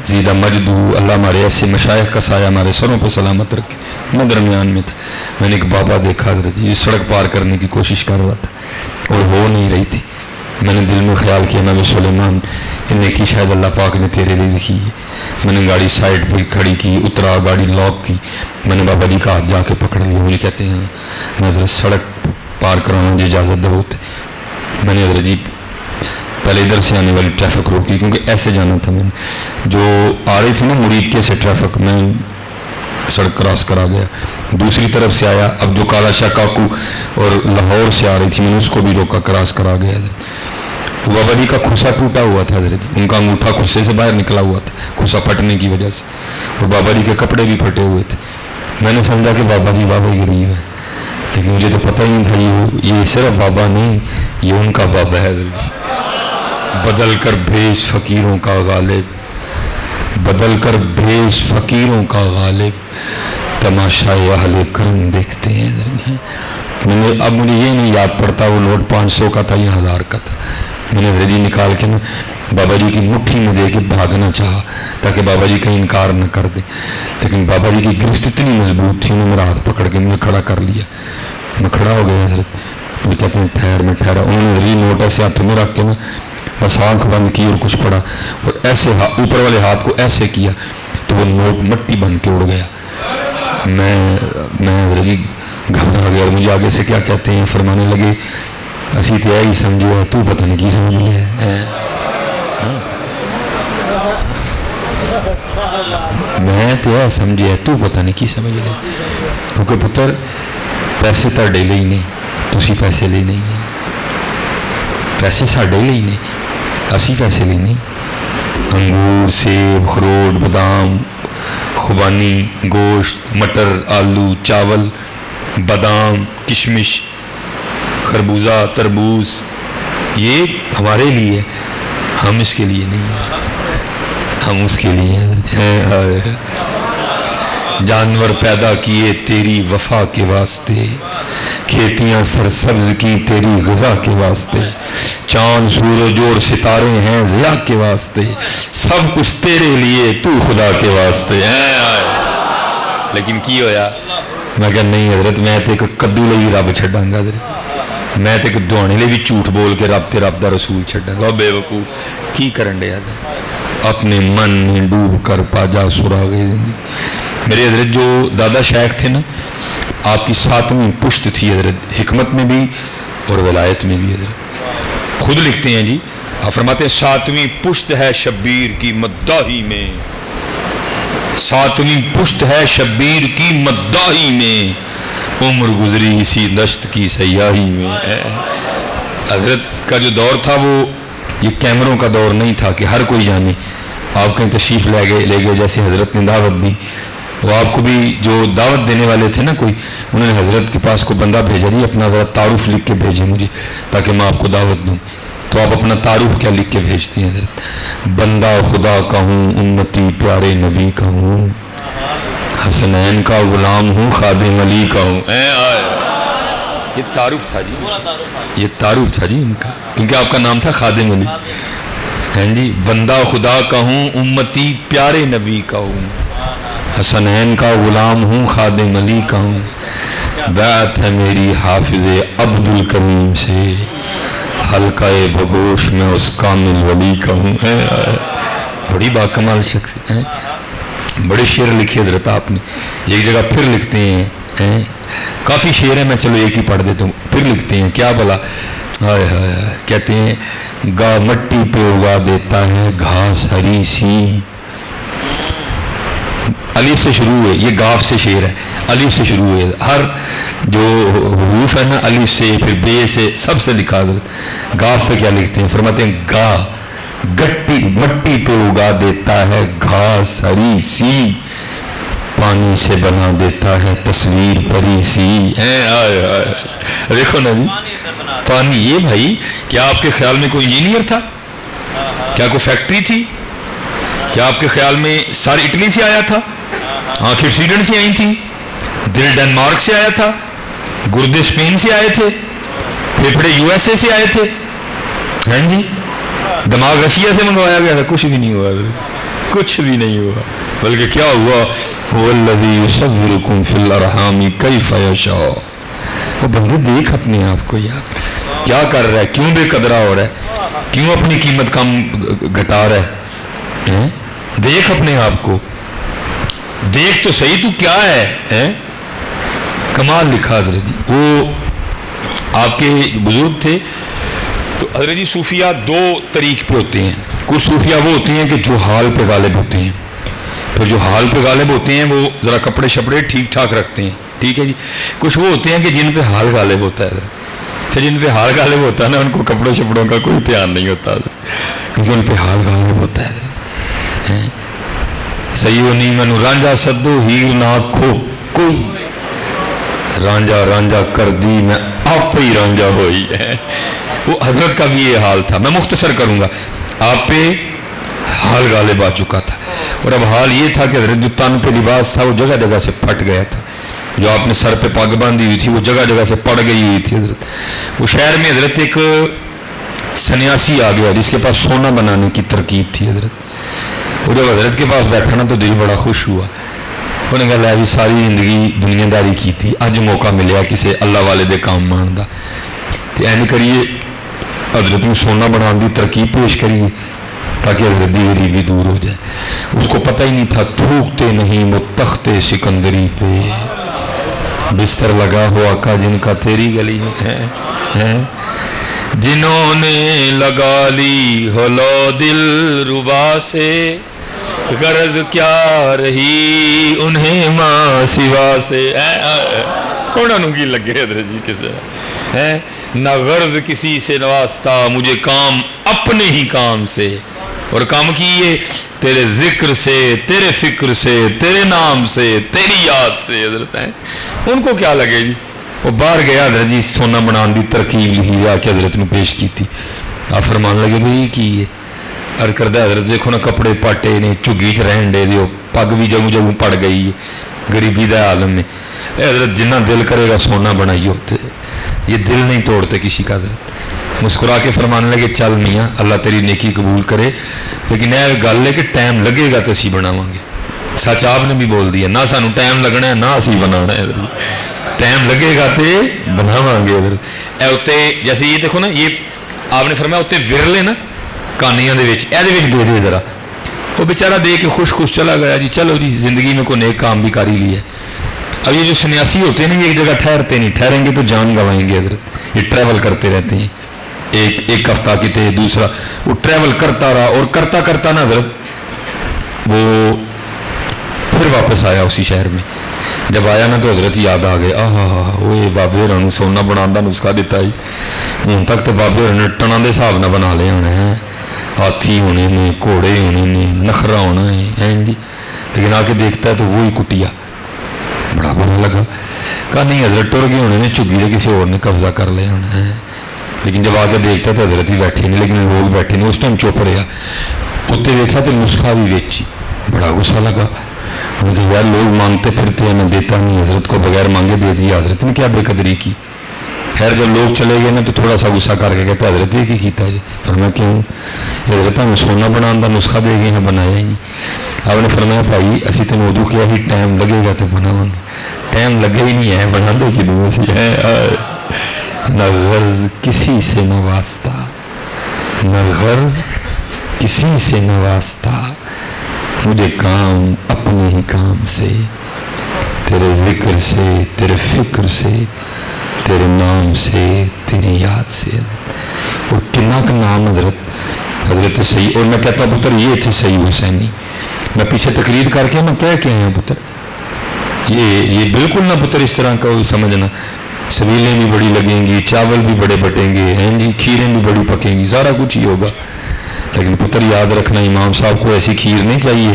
زیدہ مجد ہو، اللہ ہمارے ایسے مشائخ کا سایہ ہمارے سروں پہ سلامت رکھے، میں درمیان میں تھا، میں نے ایک بابا دیکھا حضرت جی سڑک پار کرنے کی کوشش کر رہا تھا اور ہو نہیں رہی تھی، میں نے دل میں خیال کیا نبی سلیمان انہیں کی شاید اللہ پاک نے تیرے لیے لکھی ہے، میں نے گاڑی سائڈ پہ کھڑی کی، اترا، گاڑی لاک کی، میں نے بابا جی کا ہاتھ جا کے پکڑ لیا، مجھے کہتے ہیں میں حضرت سڑک پار کرانا مجھے اجازت دو ہوتے، میں نے حضرت جی پہلے ادھر سے آنے والی ٹریفک روکی کیونکہ ایسے جانا تھا، میں نے جو آ رہی تھی نا مرید کے سے ٹریفک، میں سڑک کراس کرا گیا، دوسری طرف سے آیا، اب جو کالا شاہ کاکو اور لاہور سے آ رہی تھی میں نے اس کو بھی روکا، کراس کرا گیا حضرت۔ بابا جی کا کھوسا ٹوٹا ہوا تھا حضرت، ان کا انگوٹھا کھوسے سے باہر نکلا ہوا تھا کھوسا پھٹنے کی وجہ سے، اور بابا جی کے کپڑے بھی پھٹے ہوئے تھے، میں نے سمجھا کہ بابا جی غریب ہے، لیکن مجھے تو پتہ ہی نہیں تھا یہ صرف بابا نہیں، یہ ان کا بابا ہے حضرت جی۔ بدل کر بھیش فقیروں کا غالب، بدل کر بھیش فقیروں کا غالب، تماشائے اہل کرم دیکھتے ہیں حضرت۔ میں نے اب مجھے یہ نہیں یاد پڑتا وہ نوٹ 500 کا تھا یا 1000 کا تھا، میں نے حضرت جی نکال کے نا بابا جی کی مٹھی میں دے کے بھاگنا چاہا تاکہ بابا جی کہیں انکار نہ کر دیں، لیکن بابا جی کی گرفت اتنی مضبوط تھی، انہوں نے میرا ہاتھ پکڑ کے مجھے کھڑا کر لیا، میں کھڑا ہو گیا حضرت، وہ کہتے ہیں ٹھہر، میں ٹھہرا، انہوں نے حضرت نوٹ ایسے ہاتھ میں رکھ کے نا بس آنکھ بند کی اور کچھ پڑا اور ایسے اوپر والے ہاتھ کو ایسے کیا تو وہ نوٹ مٹی بن کے اڑ گیا، میں حضرت جی گھبرا گیا، اور مجھے آگے سے کیا کہتے ہیں فرمانے لگے اسی تو یہی سمجھو تو پتہ نہیں کی سمجھ لیا، میں تو یہ سمجھے تو پتہ نہیں کی سمجھ لیا، کیونکہ پتر پیسے تاڑے لے ہی نہیں، تسی پیسے لے نہیں ہیں، پیسے ساڑے لے ہی نہیں، اسی پیسے لے نہیں، انگور، سیب، خروٹ، بادام، خوبانی، گوشت، مٹر، آلو، چاول، بادام، کشمش، خربوزہ، تربوز، یہ ہمارے لیے، ہم اس کے لیے نہیں ہیں، ہم اس کے لیے ہیں۔ جانور پیدا کیے تیری وفا کے واسطے، کھیتیاں سرسبز کی تیری غذا کے واسطے، چاند سورج اور ستارے ہیں ضیاء کے واسطے، سب کچھ تیرے لیے تو خدا کے واسطے ہیں، لیکن کی ہویا؟ میں کہا نہیں حضرت میں تے ایک کدو لئی رب چھڑاں گا حضرت، میں تے ایک دعانے لئی بھی جھوٹ بول کے رب تے رب دا رسول چھڑاں گا، بے وقوف کی کرن دے حضرت، اپنے من میں ڈوب کر پا جا سراغ زندگی۔ میرے حضرت جو دادا شیخ تھے نا، آپ کی 7ویں پشت تھی حضرت، حکمت میں بھی اور ولایت میں بھی حضرت، خود لکھتے ہیں جی، آپ فرماتے ہیں 7ویں پشت ہے شبیر کی مداحی میں، 7ویں پشت ہے شبیر کی مداحی میں، عمر گزری اسی دشت کی سیاحی میں۔ حضرت کا جو دور تھا وہ یہ کیمروں کا دور نہیں تھا کہ ہر کوئی جانے، آپ کہیں تشریف لے گئے جیسے حضرت نے دعوت دی وہ آپ کو بھی جو دعوت دینے والے تھے نا کوئی، انہوں نے حضرت کے پاس کو بندہ بھیجا جی اپنا ذرا تعارف لکھ کے بھیجیں مجھے تاکہ میں آپ کو دعوت دوں. تو آپ اپنا تعارف کیا لکھ کے بھیجتی ہیں حضرت؟ بندہ خدا کا ہوں، امتی پیارے نبی کا ہوں، حسنین کا غلام ہوں، خادم علی کا ہوں. یہ تعارف تھا جی، یہ تعارف تھا جی ان کا، کیونکہ آپ کا نام تھا خادم علی. ہیں جی، بندہ خدا کا ہوں، امتی پیارے نبی کا ہوں، حسنین کا غلام ہوں، خادم علی کا ہوں. بیعت ہے میری حافظ عبد الکریم سے، حلقہ بگوش میں اس کامل ولی کا ہوں. بڑی باکمال شخص ہیں، بڑے شعر لکھے حضرت آپ نے. ایک جگہ پھر لکھتے ہیں، کافی شعر ہیں، میں چلو ایک ہی پڑھ دیتا ہوں. پھر لکھتے ہیں کیا بلا، کہتے ہیں گا مٹی پہ اگا دیتا ہے گھاس ہری سی. الف سے شروع ہے، یہ گاف سے شعر ہے، الف سے شروع ہے. ہر جو حروف ہے نا الف سے پھر بے سے سب سے لکھا حضرت. گاف پہ کیا لکھتے ہیں؟ فرماتے ہیں گا گٹی مٹی پہ اگا دیتا ہے گھاس ہری سی، پانی سے بنا دیتا ہے تصویر پری سی. دیکھو نا جی، پانی. یہ بھائی کیا آپ کے خیال میں کوئی انجینئر تھا؟ کیا کوئی فیکٹری تھی؟ کیا آپ کے خیال میں ساری اٹلی سے آیا تھا؟ آنکھیں سویڈن سے آئی تھیں، دل ڈنمارک سے آیا تھا، گردے اسپین سے آئے تھے، پھیپھڑے یو ایس اے سے آئے تھے، ہیں جی، دماغ رشیا سے منگوایا گیا تھا؟ کچھ بھی نہیں ہوا، کچھ بھی نہیں ہوا. بلکہ کیا ہوا؟ وَالَّذِي يُصَوِّرُكُمْ فِي الْأَرْحَامِ كَيْفَ يَشَاءُ. وہ بندے دیکھ اپنے آپ کو یار کیا کر رہا ہے، کیوں بے قدرہ ہو رہا ہے، کیوں اپنی قیمت کم گھٹا رہا ہے. دیکھ اپنے آپ کو، دیکھ تو صحیح تو کیا ہے. کمال لکھا حضرت جی. وہ آپ کے بزرگ تھے تو حضرت جی صوفیہ دو طریق پہ ہوتے ہیں. کچھ صوفیہ وہ ہوتے ہیں کہ جو حال پہ غالب ہوتے ہیں، پھر جو حال پہ غالب ہوتے ہیں وہ ذرا کپڑے شپڑے ٹھیک ٹھاک رکھتے ہیں، ٹھیک ہے جی. کچھ وہ ہوتے ہیں کہ جن پہ حال غالب ہوتا ہے حضرت. پھر جن پہ حال غالب ہوتا ہے نا ان کو کپڑوں شپڑوں کا کوئی دھیان نہیں ہوتا حضرت، کیونکہ ان پہ حال غالب ہوتا ہے حضرت. صحیح ہو نہیں مینو رانجا سدو ہیر نہ کھو کوئی، رانجا رانجا کر دی میں آپ پہ ہی رانجا ہوئی ہے. وہ حضرت کا بھی یہ حال تھا. میں مختصر کروں گا، آپ پہ حال غالب آ چکا تھا. اور اب حال یہ تھا کہ حضرت جو تن پہ لباس تھا وہ جگہ جگہ سے پھٹ گیا تھا. جو آپ نے سر پہ پگ باندھی ہوئی تھی وہ جگہ جگہ سے پڑ گئی ہوئی تھی حضرت. وہ شہر میں حضرت ایک سنیاسی آ گیا جس کے پاس سونا بنانے کی ترکیب تھی حضرت. وہ جب حضرت کے پاس بیٹھا نا تو دل بڑا خوش ہوا. انہیں کہا لے بھی ساری زندگی دنیا داری کی تھی، اج موقع ملیا کسی اللہ والے دے کام مان دا، تو این کریے حضرت میں سونا بنان دی ترکیب پیش کریے تاکہ حضرت دی غریبی دور ہو جائے. اس کو پتہ ہی نہیں تھا تھوکتے نہیں متخت سکندری پہ بستر لگا ہوا کا جن کا تیری گلی میں ہے، جنہوں نے لگا لی ہلو دل ربا سے، غرض کیا رہی انہیں ماں سوا سے. انہوں کی لگے حضرت جی کسے ہے نہ غرض کسی سے نواستا، مجھے کام اپنے ہی کام سے، اور کام کیے تیرے ذکر سے، تیرے فکر سے، تیرے نام سے، تیری یاد سے حضرت ہیں. ان کو کیا لگے جی. وہ باہر گیا حضرت جی سونا بنان دی ترکیب لکھی جا کے حضرت نے پیش کی تھی. آپ فرمان لگے بھئی کی ہے عرض کردہ حضرت دیکھو نا کپڑے پاٹے نے چگی چ رہن دے دیو، پگ بھی جگہ جگہ پڑ گئی ہے غریبی دا عالم میں. حضرت جنہ دل کرے گا سونا بنائی ہوتے، یہ دل نہیں توڑتے کسی کا. حضرت مسکرا کے فرمانے لگے چل میاں اللہ تیری نیکی قبول کرے، لیکن یہ گل ہے کہ ٹائم لگے گا تو اسی بناواں گے. سچ آپ نے بھی بول دیا، نہ سانو ٹائم لگنا ہے نہ اسی بنانا ہے. حضرت ٹائم لگے گا تو بناواں گے. حضرت اے اتنے جیسے یہ دیکھو نا، یہ آپ نے فرمایا اتنے ورلے نا کانیاں دے دے ذرا. وہ بیچارہ دے کے خوش خوش چلا گیا جی. چلو جی زندگی میں کوئی نیک کام بھی کر ہی لیا. اب یہ جو سنیاسی ہوتے ہیں نا یہ ایک جگہ ٹھہرتے نہیں، ٹھہریں گے تو جان گنوائیں گے. حضرت یہ ٹریول کرتے رہتے ہیں، ایک ہفتہ کتے دوسرا، وہ ٹریول کرتا رہا اور کرتا کرتا نا حضرت وہ پھر واپس آیا اسی شہر میں. جب آیا نا تو حضرت یاد آ گئے، وہ بابے ہوراں نوں سونا بنان دا نسخہ دیتا ہی. ہوں تک تو بابے ہوراں نے ٹنا دے حساب نہ بنا لے ہونا ہے، ہاتھی ہونے نے، گھوڑے ہونے نے، نخرا ہونا ہے جی. لیکن آ کے دیکھتا ہے تو وہی کٹیا. بڑا برا لگا. کہا نہیں حضرت ٹر گئے ہونے نے, چگی سے کسی اور نے قبضہ کر لیا ہونا ہے. لیکن جب آ کے دیکھتا ہے تو حضرت ہی بیٹھے نہیں, لیکن لوگ بیٹھے نہیں. اس ٹائم چپ رہا. اتنے دیکھا تو نسخہ بھی ویچی. بڑا غصہ لگا. انہوں نے کہا یار لوگ مانگتے پھرتے ہیں, میں دیتا نہیں. حضرت کو بغیر مانگے دے دیا. حضرت نے کیا بے قدری کی. خیر جب لوگ چلے گئے نا تو تھوڑا سا غصہ کر کے کہتا حضرت یہ کیتا جی. فرمایا کیوں؟ حضرت ہمیں سونا بنانے کا نسخہ دے گئے ہیں, بنایا ہی نہیں. آپ نے فرمایا بھائی اسی تین ادو کیا ہی ٹائم لگے گا تو بناو. ٹائم لگے ہی نہیں ہے, بنا دے کی دور سے ہے. نہ غرض کسی سے نہ واسطہ, نہ غرض کسی سے نہ واسطہ, مجھے کام اپنے ہی کام سے, تیرے ذکر سے, تیرے فکر سے, تیرے نام سے, تیری یاد سے. اور کنا کا نام حضرت صحیح. اور میں کہتا پتر یہ تھے صحیح حسینی. میں پیچھے تقریر کر کے میں کہہ کے آیا پتر یہ بالکل نہ پتر اس طرح کا سمجھنا. سبیلیں بھی بڑی لگیں گی, چاول بھی بڑے بٹیں گے ہیں جی, کھیریں بھی بڑی پکیں گی, سارا کچھ ہی ہوگا. لیکن پتر یاد رکھنا امام صاحب کو ایسی کھیر نہیں چاہیے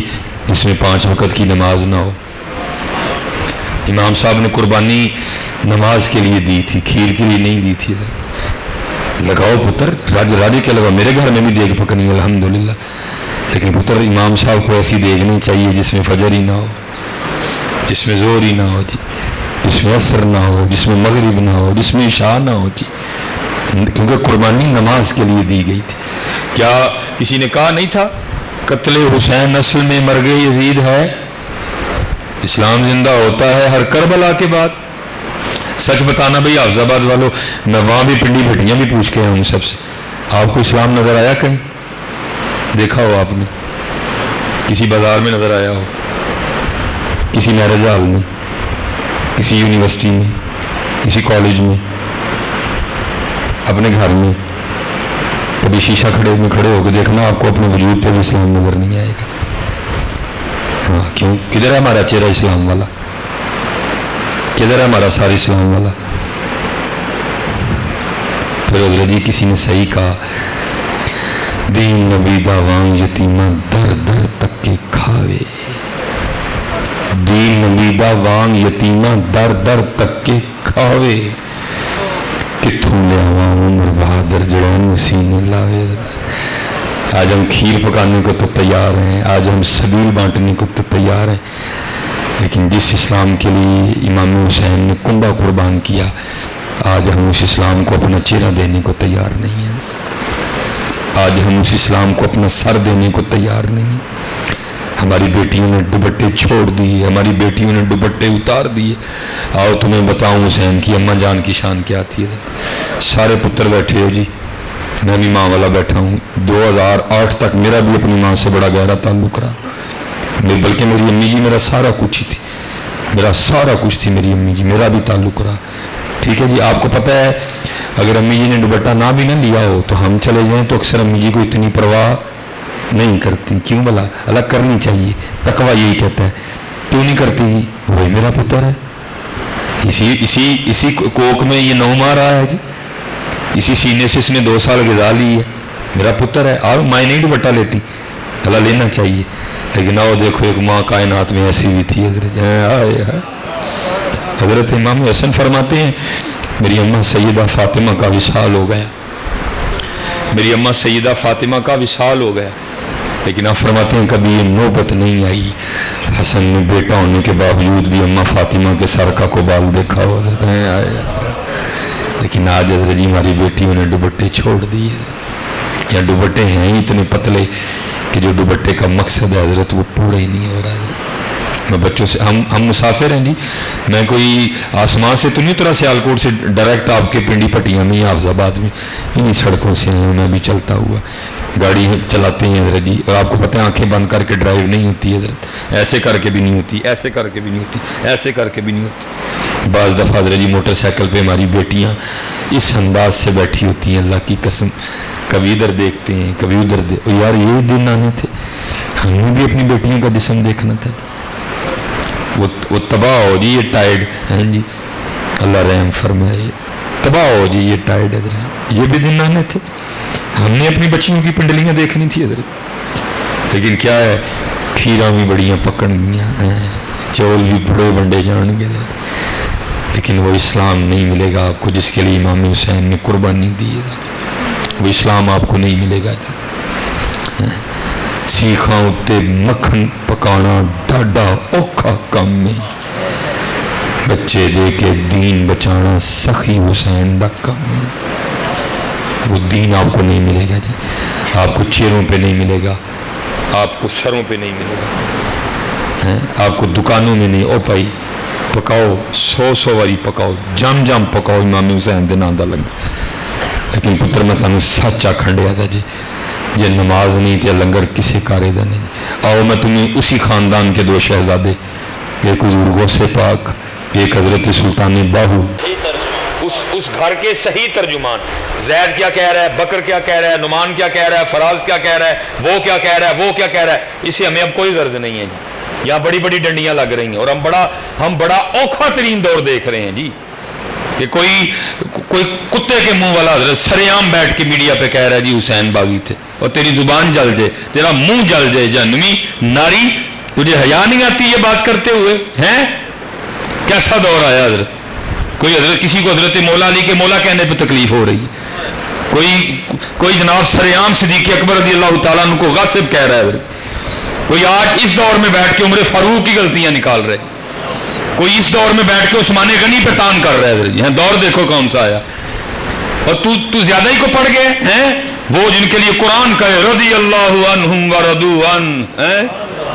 جس میں 5 وقت کی نماز نہ ہو. امام صاحب نے قربانی نماز کے لیے دی تھی, کھیر کے لیے نہیں دی تھی. لگاؤ پتر راجے کے لگاؤ. میرے گھر میں بھی دیگ پکنی ہے الحمدللہ. لیکن پتر امام صاحب کو ایسی دیگ نہیں چاہیے جس میں فجر ہی نہ ہو, جس میں زور ہی نہ ہو جی, جس میں عصر نہ ہو, جس میں مغرب نہ ہو, جس میں عشاء نہ ہو جی. کیونکہ قربانی نماز کے لیے دی گئی تھی. کیا کسی نے کہا نہیں تھا قتل حسین نسل میں مرگ یزید ہے, اسلام زندہ ہوتا ہے ہر کربلا کے بعد. سچ بتانا بھئی حافظ آباد والوں, میں وہاں بھی پنڈی بھٹیاں بھی پوچھ کے آیا ہوں سب سے, آپ کو اسلام نظر آیا کہیں؟ دیکھا ہو آپ نے کسی بازار میں نظر آیا ہو, کسی میرج ہال میں, کسی یونیورسٹی میں, کسی کالج میں, اپنے گھر میں کبھی شیشہ کھڑے ہو کے دیکھنا, آپ کو اپنے وجود پہ بھی اسلام نظر نہیں آئے گا. ہاں کیوں؟ کدھر ہے ہمارا چہرہ اسلام والا؟ کدھر ہے ہمارا سارا اسلام والا؟ پھر حضرت جی کسی نے صحیح کہا, دین نبی دا وان یتیمہ در در تک کے کھاوے. دین نبی دا وان یتیمہ در در تک کے کھاوے. کتھوں لے آواں عمر بہادر جڑان سینے لاوے. آج ہم کھیر پکانے کو تو تیار ہیں, آج ہم سبیل بانٹنے کو تو تیار ہیں, لیکن جس اسلام کے لیے امام حسین نے کنبہ قربان کیا, آج ہم اس اسلام کو اپنا چہرہ دینے کو تیار نہیں ہیں. آج ہم اس اسلام کو اپنا سر دینے کو تیار نہیں ہیں. ہماری بیٹیوں نے دوپٹے چھوڑ دیے, ہماری بیٹیوں نے دوپٹے اتار دیے. آؤ تمہیں بتاؤں حسین کی اماں جان کی شان کیا تھی. سارے پتر بیٹھے ہو جی, میں بھی ماں والا بیٹھا ہوں. 2008 تک میرا بھی اپنی ماں سے بڑا گہرا تعلق رہا, بلکہ میری امی جی میرا سارا کچھ ہی تھی, میرا سارا کچھ تھی میری امی جی, میرا بھی تعلق رہا. ٹھیک ہے جی. آپ کو پتہ ہے اگر امی جی نے دوپٹہ نہ بھی نہ لیا ہو تو ہم چلے جائیں تو اکثر امی جی کو اتنی پرواہ نہیں کرتی. کیوں بھلا؟ اللہ کرنی چاہیے, تقویٰ یہی کہتا ہے. کیوں نہیں کرتی؟ وہی میرا پتر ہے, اسی کوک میں یہ 9 ماہ رہا ہے جی, اسی سینے سے اس نے 2 سال غذا لی ہے, میرا پتر ہے. اور مائیں نہیں دوپٹہ لیتی, اللہ لینا چاہیے. لیکن آؤ دیکھو ایک ماں کائنات میں ایسی بھی تھی. حضرت امام حسن فرماتے ہیں میری اماں سیدہ فاطمہ کا وصال ہو گیا, میری اماں سیدہ فاطمہ کا وصال ہو گیا. لیکن آپ فرماتے ہیں کبھی یہ نوبت نہیں آئی حسن نے بیٹا ہونے کے باوجود بھی اماں فاطمہ کے سر کا کو بال دیکھا ہو. لیکن آج حضرت جی ہماری بیٹیوں نے دوپٹے چھوڑ دیے, یا دوپٹے ہیں اتنے پتلے کہ جو دوپٹے کا مقصد ہے حضرت وہ پورا ہی نہیں ہو رہا. حضرت میں بچوں سے ہم مسافر ہیں جی, میں کوئی آسمان سے تو نہیں اترا سیالکوٹ سے ڈائریکٹ آپ کے پنڈی پٹیاں میں, حافظ آباد میں, انہیں سڑکوں سے ہیں. میں بھی چلتا ہوا گاڑی چلاتے ہیں حضرت جی, اور آپ کو پتہ ہے آنکھیں بند کر کے ڈرائیو نہیں ہوتی حضرت, ایسے کر کے بھی نہیں ہوتی, ایسے کر کے بھی نہیں ہوتی, ایسے کر کے بھی نہیں ہوتی. بعض دفعہ حضرت جی موٹر سائیکل پہ ہماری بیٹیاں اس انداز سے بیٹھی ہوتی ہیں, اللہ کی قسم, کبھی ادھر دیکھتے ہیں کبھی ادھر یار یہ دن آنے تھے, ہمیں بھی اپنی بیٹیوں کا جسم دیکھنا تھا. وہ تباہ ہو جی یہ ٹائڈ ہیں جی, اللہ رحم فرمائے, تباہ ہو جی یہ ٹائڈ. حضرت یہ بھی دن آنے تھے, ہم نے اپنی بچیوں کی پنڈلیاں دیکھنی تھی حضرت. لیکن کیا ہے کھیرا بھی بڑیاں پکن گیا، چول بھی بڑے بنڈے جان گے، لیکن وہ اسلام نہیں ملے گا آپ کو جس کے لیے امام حسین نے قربانی دی ہے۔ وہ اسلام آپ کو نہیں ملے گا۔ سیخاں اتے مکھن پکانا ڈاڈا اوکھا کم میں، بچے دے کے دین بچانا سخی حسین دا کم ہے۔ وہ دین آپ کو نہیں ملے گا جی، آپ کو چیروں پہ نہیں ملے گا، آپ کو سروں پہ نہیں ملے گا، آپ کو دکانوں میں نہیں۔ او بھائی پکاؤ، 100 واری پکاؤ، جم جم پکاؤ امام حسین دے نام دا لنگر، لیکن پتر میں تانوں سچ آکھن ڈیا تھا جی، یہ نماز نہیں تے لنگر کسی کارے دا نہیں۔ آؤ میں تمہیں اسی خاندان کے 2 شہزادے، ایک حضور غوث پاک، ایک حضرت سلطان باہو، اس گھر کے صحیح ترجمان، زید کیا کہہ رہا ہے، بکر کیا کہہ رہا ہے، نعمان کیا کہہ رہا ہے، فراز کیا کہہ رہا ہے، وہ کیا کہہ رہا ہے، وہ کیا کہہ رہا ہے، اسے ہمیں اب کوئی غرض نہیں ہے جی۔ یہاں بڑی بڑی ڈنڈیاں لگ رہی ہیں اور ہم بڑا اوکھا ترین دور دیکھ رہے ہیں جی، کہ کوئی کتے کے منہ والا حضرت سریعام بیٹھ کے میڈیا پہ کہہ رہا ہے جی حسین باغی تھے، اور تیری زبان جل جائے، تیرا منہ جل جائے، جہنمی ناری، تجھے حیا نہیں آتی یہ بات کرتے ہوئے ہیں؟ کیسا دور آیا حضرت؟ کوئی حضرت کسی کو حضرت مولا علی کے مولا کہنے پہ تکلیف ہو رہی ہے، کوئی جناب سریعام صدیق اکبر رضی اللہ تعالیٰ عنہ کو غاصب کہہ رہا ہے حضرت، کوئی آج اس دور میں بیٹھ کے عمر فاروق کی غلطیاں نکال رہے، کوئی اس دور میں بیٹھ کے عثمان غنی پہ تان کر رہا ہے حضرت۔ یہاں دور دیکھو کون سا آیا، اور تو زیادہ ہی کو پڑھ گئے ہیں، وہ جن کے لیے قرآن کہے رضی اللہ عنہم ورضوا عنہ،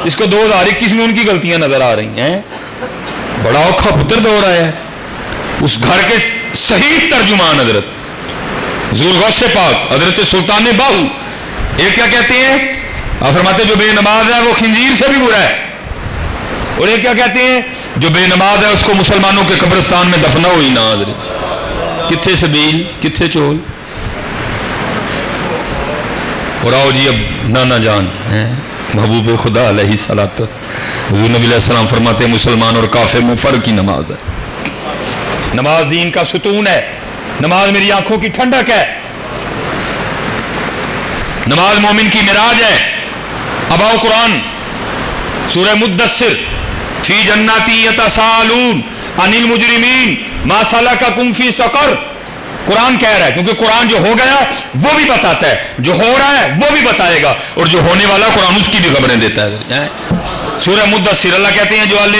اس کو 2021 میں ان کی غلطیاں نظر آ رہی ہیں۔ بڑا اوکھا پتر دور آیا ہے، اس گھر کے صحیح ترجمان حضرت حضور غوث پاک، حضرت سلطان باہو، ایک کیا کہتے ہیں، آپ فرماتے ہیں جو بے نماز ہے وہ خنزیر سے بھی برا ہے، اور ایک کیا کہتے ہیں جو بے نماز ہے اس کو مسلمانوں کے قبرستان میں دفنا ہوئی نہ حضرت۔ کتھے سبیل، کتھے چول؟ اور آؤ جی اب نانا جان محبوب خدا علیہ الصلوۃ، حضور نبی علیہ السلام فرماتے ہیں مسلمان اور کافر میں فرق ہی نماز ہے۔ نماز دین کا ستون ہے، نماز میری آنکھوں کی ٹھنڈک ہے، نماز مومن کی معراج ہے۔ اب آؤ قرآن سورہ مدثر، فی جناتی یتساءلون عن المجرمین ما سلککم فی سقر، قرآن کہہ رہا ہے، کیونکہ قرآن جو ہو گیا وہ بھی بتاتا ہے، جو ہو رہا ہے وہ بھی بتائے گا، اور جو ہونے والا قرآن اس کی بھی خبریں دیتا ہے۔ سورہ مدثر اللہ کہتے ہیں جو اہل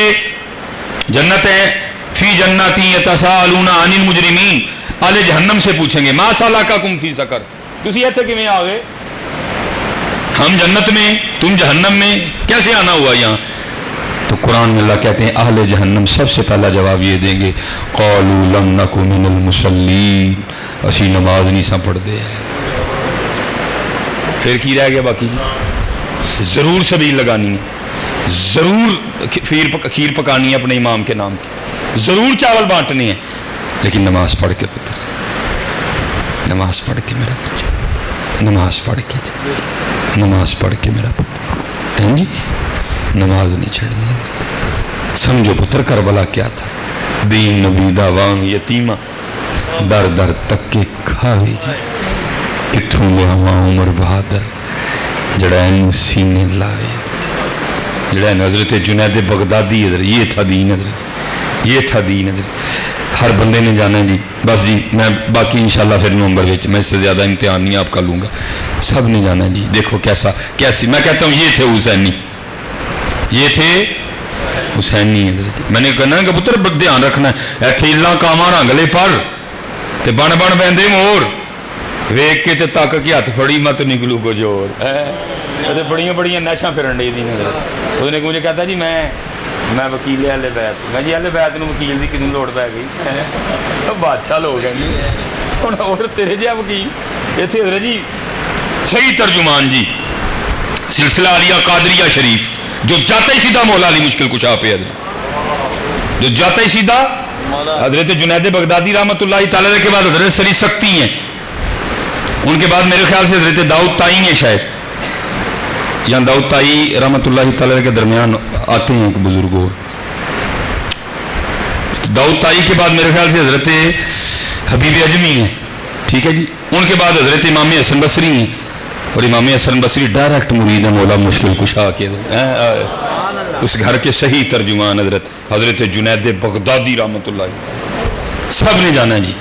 جنت ہیں، فی جناتی یتساءلون عن المجرمین، اہل جہنم سے پوچھیں گے ما سلککم فی سقر، تسی ایتھے کیویں آ گئے؟ ہم جنت میں تم جہنم میں، کیسے آنا ہوا یہاں؟ تو قرآن میں اللہ کہتے ہیں اہل جہنم سب سے پہلا جواب یہ دیں گے قالوا لم نک من المصلین، اسی نماز نہیں سا پڑھ دے۔ پھر کی رہ گیا باقی؟ ضرور سبیل لگانی ہے، ضرور کھیر پکانی ہے اپنے امام کے نام کی، ضرور چاول بانٹنے ہیں، لیکن نماز پڑھ کے پتر، نماز پڑھ کے میرا بچہ، نماز پڑھ کے، نماز پڑھ کے میرا پتر، ہیں جی نماز نہیں چھڑنی۔ سمجھو پتر کربلا کیا تھا، دین نبی دا وان یتیمہ در در تک کے کھاوے جی، کتھوں لہواں عمر بہادر جڑا اینو سینے لائے، جڑا اینو حضرت جنید بغدادی حضرت، یہ تھا دین حضرت، یہ تھا دین حضرت۔ ہر بندے نے جانا ہے جی، بس جی میں باقی انشاءاللہ پھر نومبر میں اس سے زیادہ امتحان نہیں آپ کا لوں گا، سب نے جانا ہے جی۔ دیکھو کیسی میں کہتا ہوں یہ تھے حسینی، یہ تھے حسینی حضرت۔ میں نے کہنا کہ پتر دھیان رکھنا ہے، ایتھے اللہ کاما رنگلے پر تے بن بن بہندے مور، ویک کے تے تک کی ہاتھ پھڑی مت نکلو کو جور، بڑیاں بڑیاں نیشاں پھرن ڈی دین حضرت۔ اس نے مجھے کہتا جی میں وکیل اہل بیت، میں جی اہل بیت نو وکیل دی کتنی لوڑ پی گئی، بادشاہ لوگ ہیں جی، ہن اور تیرے جہا وکیل ایتھے حضرت جی۔ صحیح ترجمان جی سلسلہ علیہ قادریہ شریف، جو جاتا ہی سیدھا مولا علی مشکل کشا پہ حضرت، جو جاتا ہی سیدھا حضرت جنید بغدادی رحمۃ اللہ تعالیٰ کے بعد حضرت سری سکتی ہیں، ان کے بعد میرے خیال سے حضرت داؤد تائی ہیں شاید، یا داؤد تائی رحمۃ اللہ تعالیٰ کے درمیان آتے ہیں ایک بزرگ اور، داؤد تائی کے بعد میرے خیال سے حضرت حبیب اجمی ہیں، ٹھیک ہے جی، ان کے بعد حضرت امام حسن بصری ہیں، اور امام حسن بصری ڈائریکٹ مرید ہے مولا مشکل کشا کے، اس گھر کے صحیح ترجمان حضرت جنید بغدادی رحمۃ اللہ علیہ، سب نے جانا جی،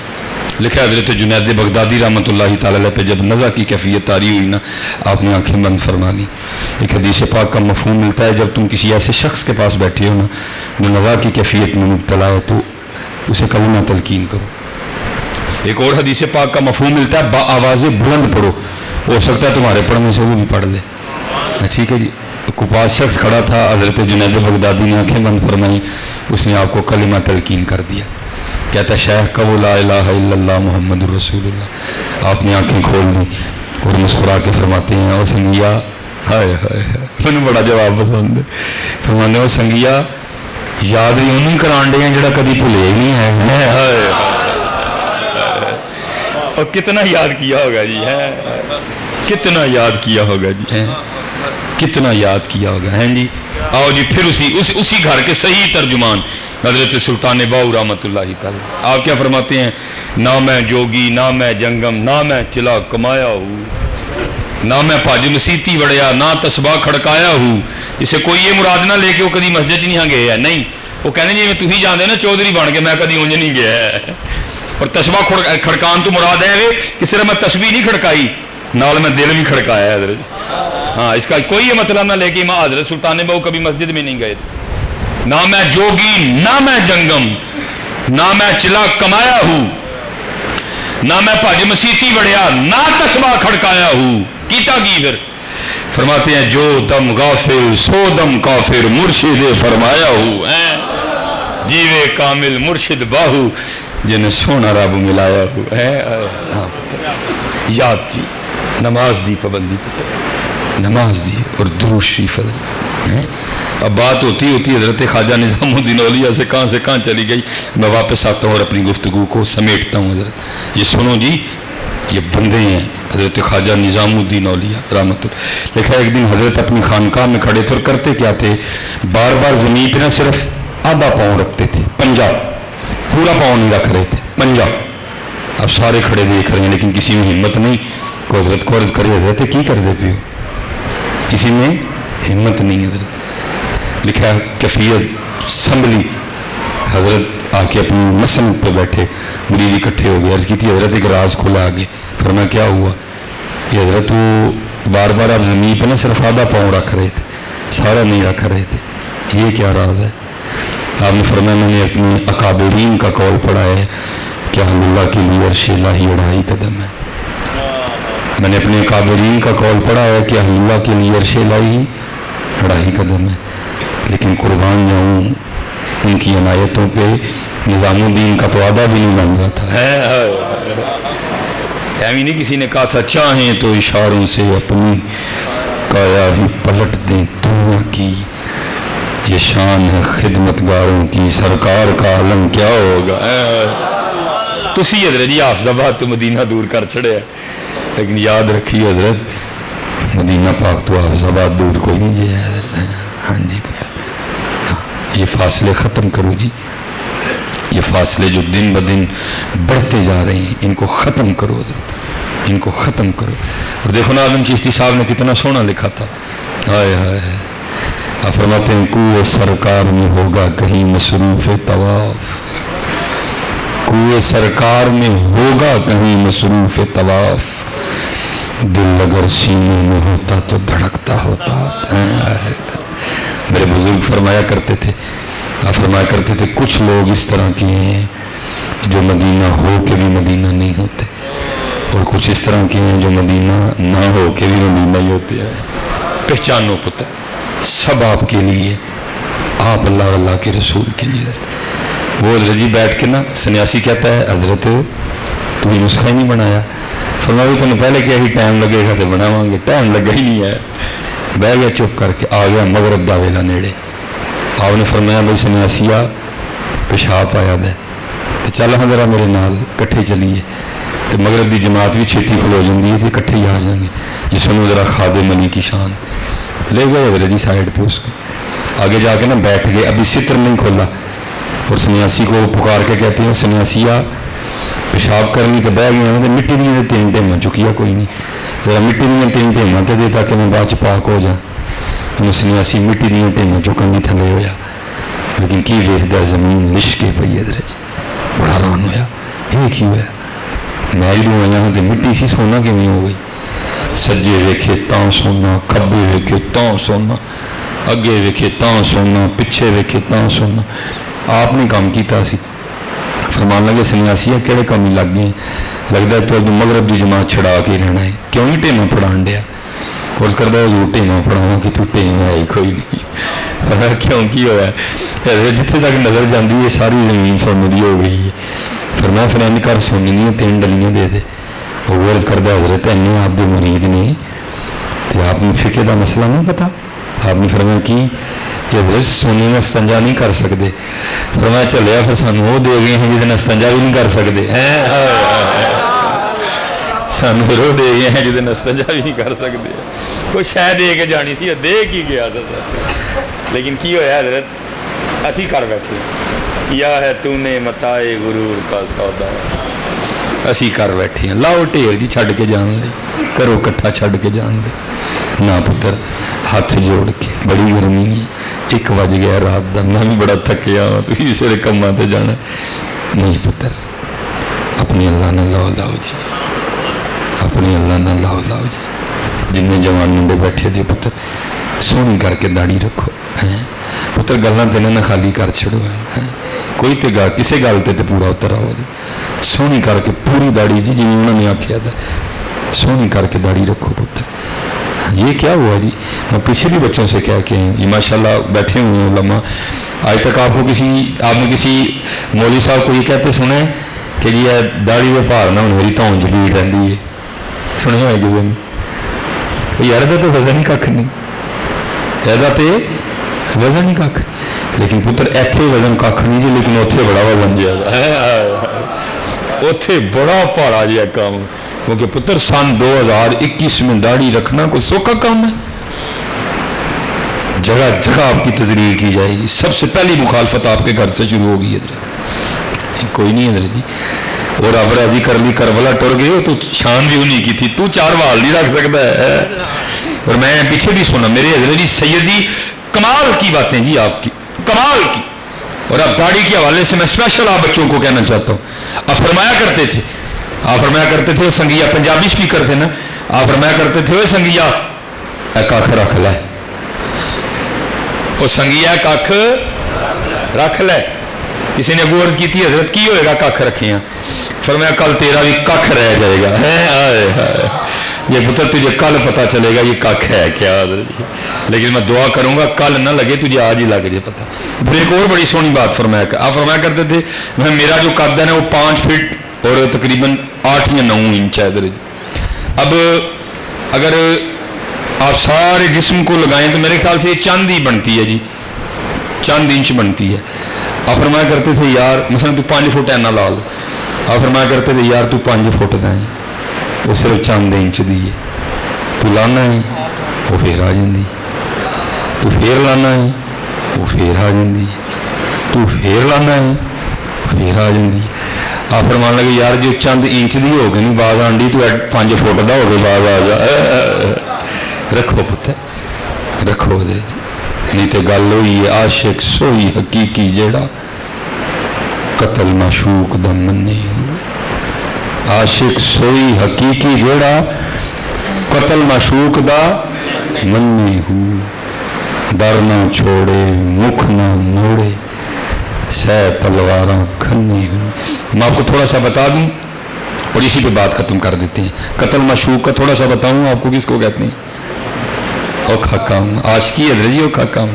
لکھا حضرت جنید بغدادی رحمۃ اللہ تعالی علیہ پہ جب نزع کی کیفیت طاری ہوئی نا، آپ نے آنکھیں بند فرما لی۔ ایک حدیث پاک کا مفہوم ملتا ہے جب تم کسی ایسے شخص کے پاس بیٹھے ہو نا جو نزع کی کیفیت میں مبتلا ہے تو اسے کلمہ تلقین کرو۔ ایک اور حدیث پاک کا مفہوم ملتا ہے با آواز بلند پڑھو، ہو سکتا ہے تمہارے پڑھنے سے وہ بھی پڑھ لے۔ ٹھیک ہے جی، کو پاس شخص کھڑا تھا، حضرت جنید بغدادی نے آنکھیں بند فرمائی، اس نے آپ کو کلمہ تلقین کر دیا۔ کہتا شیخ کا وہ لا الہ الا اللہ محمد الرسول اللہ۔ آپ نے آنکھیں کھول دی اور مسکرا کے فرماتے ہیں او سنگیا، ہائے ہائے ہائے، میں بڑا جواب پسند ہے، فرمانے او سنگیا یاد بھی انہیں کران ڈے ہیں جڑا کدی بھولے ہی نہیں ہے۔ ہائے اور کتنا یاد کیا ہوگا جی، ہے کتنا یاد کیا ہوگا جی، ہے کتنا یاد کیا ہوگا، ہیں جی۔ آؤ جی پھر اسی گھر کے صحیح ترجمان حضرت سلطان باؤ رحمۃ اللہ تعالی، آپ کیا فرماتے ہیں؟ نہ میں جوگی نہ میں جنگم نہ میں چلا کمایا ہوں، نہ میں پاج مسیتی وڑیا نہ تسباہ کھڑکایا ہوں۔ اسے کوئی یہ مراد نہ لے کے وہ کدی مسجد نہیں ہاں گئے ہے، نہیں، وہ کہنے جی میں تھی جانے نا چودھری بن کے میں کدی اونج نہیں گیا ہے۔ اور تسباہ کھڑکان تو مراد ہے کہ صرف میں تسبیح نہیں کھڑکائی، نال میں دل بھی کھڑکایا ہے حضرت۔ ہاں، اس کا کوئی یہ مطلب نہ لے کہ ماں حضرت سلطان باؤ کبھی مسجد میں نہیں گئے تھے۔ نہ میں جوگی نہ میں جنگم نہ میں چلا کمایا ہوں، نہ میں پاج مسیتی وڑیا نہ تسباہ کھڑکایا ہوں۔ کیتا کی پھر فرماتے ہیں جو دم غافل سو دم کافر مرشد فرمایا ہوں، جیوے کامل مرشد باہو جنہیں سونا رب ملایا ہو۔ یاد کی نماز دی پابندی پتہ، نماز دی اور درود شریف ہے۔ اب بات ہوتی حضرت خواجہ نظام الدین اولیاء سے کہاں چلی گئی، میں واپس آتا ہوں اور اپنی گفتگو کو سمیٹتا ہوں۔ حضرت یہ سنو جی، یہ بندے ہیں حضرت خواجہ نظام الدین اولیاء رحمت اللہ۔ لکھا ایک دن حضرت اپنی خانقاہ میں کھڑے تھے اور کرتے کیا تھے، بار بار زمین پہ نہ صرف آدھا پاؤں رکھتے تھے، پنجا، پورا پاؤں نہیں رکھ رہے تھے، پنجا۔ اب سارے کھڑے دیکھ رہے ہیں لیکن کسی میں ہمت نہیں کہ حضرت کو عرض کرے حضرت کی کر دے پی ہو، کسی میں ہمت نہیں۔ حضرت لکھا کیفیت سنبھلی، حضرت آ کے اپنی مسند پہ بیٹھے، مرید اکٹھے ہو گئے، عرض کی تھی حضرت ایک راز کھلا آگے۔ فرمایا کیا ہوا؟ یہ حضرت وہ بار بار آپ زمین پہ نہ صرف آدھا پاؤں رکھ رہے تھے، سارا نہیں رکھ رہے تھے، یہ کیا راز ہے؟ آپ نے فرمایا میں نے اپنے اکابرین کا قول پڑھا ہے کہ اہل اللہ کے لیے عرش الہی 2.5 قدم ہے۔ میں نے اپنے اکابرین کا قول پڑھا ہے کہ اہل اللہ کے لیے عرش الہی 2.5 قدم ہے، لیکن قربان جاؤں ان کی عنایتوں پہ نظام الدین کا تو آدھا بھی نہیں بن رہا تھا۔ ایویں نہیں کسی نے کہا تھا چاہیں تو اشاروں سے اپنی کایا ہی پلٹ دیں دنیا کی، یہ شان ہے خدمتگاروں کی، سرکار کا علم کیا ہوگا۔ تسی حضرت جی حافظ آباد تو مدینہ دور کر چھڑے ہے، لیکن یاد رکھیے حضرت مدینہ پاک تو حافظ آباد دور کوئی نہیں جی ہے حضرت۔ ہاں جی پتہ، یہ فاصلے ختم کرو جی، یہ فاصلے جو دن بدن بڑھتے جا رہے ہیں ان کو ختم کرو حضرت، ان کو ختم کرو۔ اور دیکھو نا آدم چشتی صاحب نے کتنا سونا لکھا تھا، ہائے ہائے ہائے۔ آپ فرماتے ہیں کوئے سرکار میں ہوگا کہیں مصروف طواف، کوئے سرکار میں ہوگا کہیں مصروف طواف، دل اگر سینے میں ہوتا تو دھڑکتا ہوتا۔ میرے بزرگ فرمایا کرتے تھے، آپ فرمایا کرتے تھے کچھ لوگ اس طرح کے ہیں جو مدینہ ہو کے بھی مدینہ نہیں ہوتے، اور کچھ اس طرح کے ہیں جو مدینہ نہ ہو کے بھی مدینہ ہی ہوتے ہیں۔ پہچانو پتہ سب آپ کے لیے، آپ اللہ اللہ کے رسول کے لیے۔ وہ رجی بیٹھ کے نا سنیاسی کہتا ہے حضرت تو یہ نسخہ ہی نہیں بنایا۔ فرمایا تمہیں پہلے کیا ہی ٹائم لگے گا تو بناواں گے، ٹائم لگا ہی نہیں ہے۔ بہ گیا چپ کر کے، آ گیا مغرب دا ویلا نیڑے۔ آپ نے فرمایا بھائی سنیاسیا پیشاب آیا دے تو چل ہاں ذرا میرے نال کٹھے چلیے، تو مغرب دی جماعت بھی چھیتی کھلو جاندی ہے تو کٹھے ہی آ جائیں گے۔ یہ سنو ذرا خادم علی کی شان۔ لے گئے حضرت جی سائڈ پہ، اس کو آگے جا کے نا بیٹھ گئے، ابھی ستر نہیں کھولا، اور سنیاسی کو پکار کے کہتے ہیں سنیاسیا پیشاب کرنی تو بہ گئے ہیں، مٹی دی 3 ٹائم چکیا کوئی نہیں، ذرا مٹی دیا 3 ٹیماں تے دے تاکہ میں بعد پاک ہو جا. سنیاسی مٹی دیا ٹیماں چکن بھی تھلے ہویا لیکن کی ویکھدا زمین لشکے پئی ادھر بڑا حیران ہویا یہ کی ہوا. میں جدوں آیا تو مٹی سی سونا کیویں ہو گئی. سجے ویکھے تاں سونا کھبے ویکھے تاں سونا اگے ویکھے تاں سونا پچھے ویکھے تاں سونا. آپ نے کام کیتا سی. فرمان لگے سنیاسیاں کہڑے کام ہی لگ گئے لگتا ہے تو اب مغرب کی جماعت چھڑا کے رہنا ہے کیوں نہیں ٹیماں پڑھان ڈیا اور کرتا حضور ٹیماں پڑھاواں کہ تو ٹیم ہے ہی کوئی نہیں. کیوں کی ہوا ہے جتنے تک نظر جاتی ہے ساری زمین سونے دی ہو گئی ہے. فرمایا فرینڈ کر سونے دیا 3 ڈلیاں دے دے. وہ عرض کرتا حضرت اینے آپ دے مرید نے تو آپ نے فقہ دا مسئلہ نہیں پتا. آپ نے فرمایا کی کہ حضرت سونے میں استنجا نہیں کر سکتے. فرمایا چلیا پھر سانو وہ دے گئے ہیں جس نے استنجا بھی نہیں کر سکتے. سانو پھر وہ دے گئے ہیں جس نے استنجا بھی نہیں کر سکتے. کوئی شے دے کے جانی سی دے کی گیا تھا لیکن کی ہوا حضرت اسی کر بیٹھے کیا ہے تو نے متائے غرور کا سودا اسی کر بیٹھے ہیں. لاؤ ٹھیر جی چھڈ کے جان دے کرو کٹھا چھڈ کے جان دے. نہ پتر ہاتھ جوڑ کے بڑی گرمی ہے 1 بج گیا رات دا میں بھی بڑا تھکیا ہوں تھی سارے کماں تے جانا. نہیں پتر اپنی اللہ نہ لاؤ جی اپنی اللہ نہ لاؤ جی. جن جوان منڈے بیٹھے دے پتر سونی کر کے داڑھی رکھو پتر گلاں تے نہ خالی کر چھڑو کوئی تے گا کسے گل تے پورا اتر آؤ جی. سونی کر کے پوری داڑھی جی جی انہوں نے آخیا تھا سونی کر کے داڑھی رکھو پتر. یہ کیا ہوا جی میں پیچھے بھی بچوں سے کہہ کے یہ ماشاء اللہ بیٹھے ہوئے ہیں علماء. آج تک آپ نے کسی مولوی صاحب کو یہ کہتے سنا ہے کہ جی داڑھی میں بھار نہ ہونے میری تون جبھی رہتی ہے. سنیا ہوئے کسی نے یار تو وزن ہی کھ نہیں یہ وزن ہی کھ لیکن پتر ایتھے وزن کھ نہیں جی لیکن اتنے بڑا وزن زیادہ اتنے بڑا بھاڑا جہا کام کیونکہ پتر سن 2021 میں داڑھی رکھنا کوئی سوکھا کام ہے. جگہ جگہ آپ کی تجلیل کی جائے گی. سب سے پہلی مخالفت آپ کے گھر سے شروع ہوگی حضرت کوئی نہیں حضرت جی. اور رب راضی کر لی کربلا ٹر گئے تو شان بھی انہیں کی تھی تو 4 وال نہیں رکھ سکتا ہے. اور میں پیچھے بھی سنا میرے حضرت جی سیدی کمال کی باتیں جی آپ کی کمال کی. اور اب داڑھی کے حوالے سے میں اسپیشل آپ بچوں کو کہنا چاہتا ہوں. آپ فرمایا کرتے تھے سنگیا پنجابی اسپیکر تھے نا. آپ فرمایا کرتے تھے وہ سنگیا کھ رکھ لے وہ سنگیا کھ رکھ لے. کسی نے عرض کی تھی حضرت کی ہوئے گا کھ رکھے ہیں. فرمایا کل تیرا بھی کھ رہ جائے گا. یہ پتر تجھے کل پتہ چلے گا یہ کھ ہے کیا حضرت. لیکن میں دعا کروں گا کل نہ لگے تجھے آج ہی لگ جائے پتہ. پھر ایک اور بڑی سونی بات فرمایا آپ فرمایا کرتے تھے میرا جو قد ہے نا وہ 5 فٹ اور تقریباً 8 یا 9 انچ ہے حضرت. اب اگر آپ سارے جسم کو لگائیں تو میرے خیال سے یہ چند ہی بنتی ہے جی چند انچ بنتی ہے. آپ فرمایا کرتے تھے یار مثلا تو 5 فٹ اینا لا لو. آپ فرمایا کرتے تھے یار تو 5 فٹ دیں وہ صرف چند انچ دی ہے. تو لانا ہے وہ پھر آ جاندی تو پھر لانا ہے وہ پھر آ جاندی تو پھر لانا ہے پھر آ جاندی. آپ فرمان لگے یار جو چند انچ دی ہو گئی نہیں باز آنڈی تو 5 فٹ دا ہو گئے باز آ جا. رکھو پتر رکھو نہیں تو گل ہوئی ہے عاشق سوئی حقیقی جیڑا قتل معشوق دا مننے ہو. عاشق سوئی حقیقی جیڑا قتل معشوق دا مننے ہو. در نہ چھوڑے مکھ نہ موڑے سہ تلواراں کھنے ہو. میں آپ کو تھوڑا سا بتا دوں اور اسی پہ بات ختم کر دیتے ہیں. قتل معشوق کا تھوڑا سا بتاؤں آپ کو کس کو کہتے ہیں. اوکھا کام عاشقی حضرت جی اوکھا کام.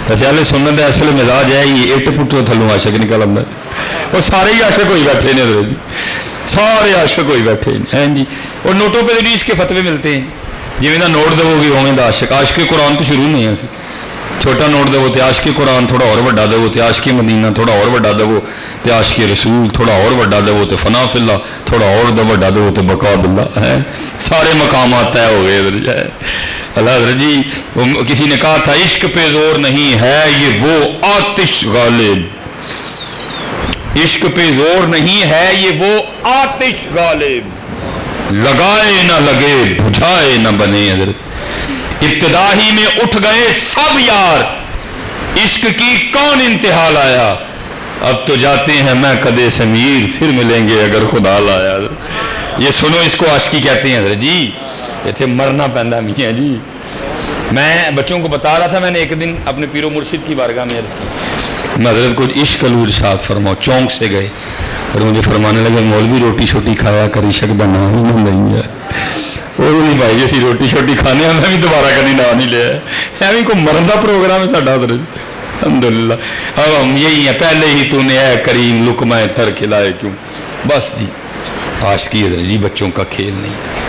ایسے والے سننے کا اصل مزاج ہے یہ اٹ پٹو تھلوں عاشق نکل آتا ہے. اور سارے ہی عاشق ہوئی بیٹھے ہیں حضرت جی سارے عاشق ہوئی بیٹھے ہیں جی. اور نوٹوں پہ بھی اس کے فتوے ملتے ہیں جی دا نوٹ دو گے ہوئے دا عاشق. عاشق قرآن تو شروع نہیں ہے چھوٹا نوٹ دو تو عاشق قرآن تھوڑا اور بڑا دو تو عاشق مدینہ تھوڑا اور بڑا دو تو عاشق رسول تھوڑا اور بڑا دو تو فنا فی اللہ تھوڑا اور بڑا دو تو بقا باللہ ہے. سارے مقامات طے ہو گئے. اللہ حضرت جی کسی نے کہا تھا عشق پہ زور نہیں ہے یہ وہ آتش غالب. عشق پہ زور نہیں ہے یہ وہ آتش غالب. لگائے نہ لگے بجھائے نہ بنے حضرت ابتدا ہی میں اٹھ گئے سب یار عشق کی کون انتہا لایا اب تو جاتے ہیں میں قدے سمیر پھر ملیں گے اگر خدا لایا یہ سنو اس کو عاشقی کہتے ہیں حضرت جی یہ تھے مرنا پہندا میاں جی میں بچوں کو بتا رہا تھا میں نے ایک دن اپنے پیر و مرشد کی بارگاہ میں عرض کی میں حضرت کو عشق ارشاد فرماؤ چونک سے گئے اور مجھے فرمانے لگے مولوی روٹی شوٹی کھایا کر عشق دا نام ہی نہیں ہے وہ نہیں بھائی جی اسی روٹی شوٹی کھانے میں بھی دوبارہ کبھی نام نہیں لیا ہے بھی کوئی مرن کا پروگرام ہے ساڈا حضرت الحمدللہ اب ہم یہی ہیں پہلے ہی تو نے اے کریم لقمہ تر کھلائے کیوں بس جی عاشقی حضرت جی بچوں کا کھیل نہیں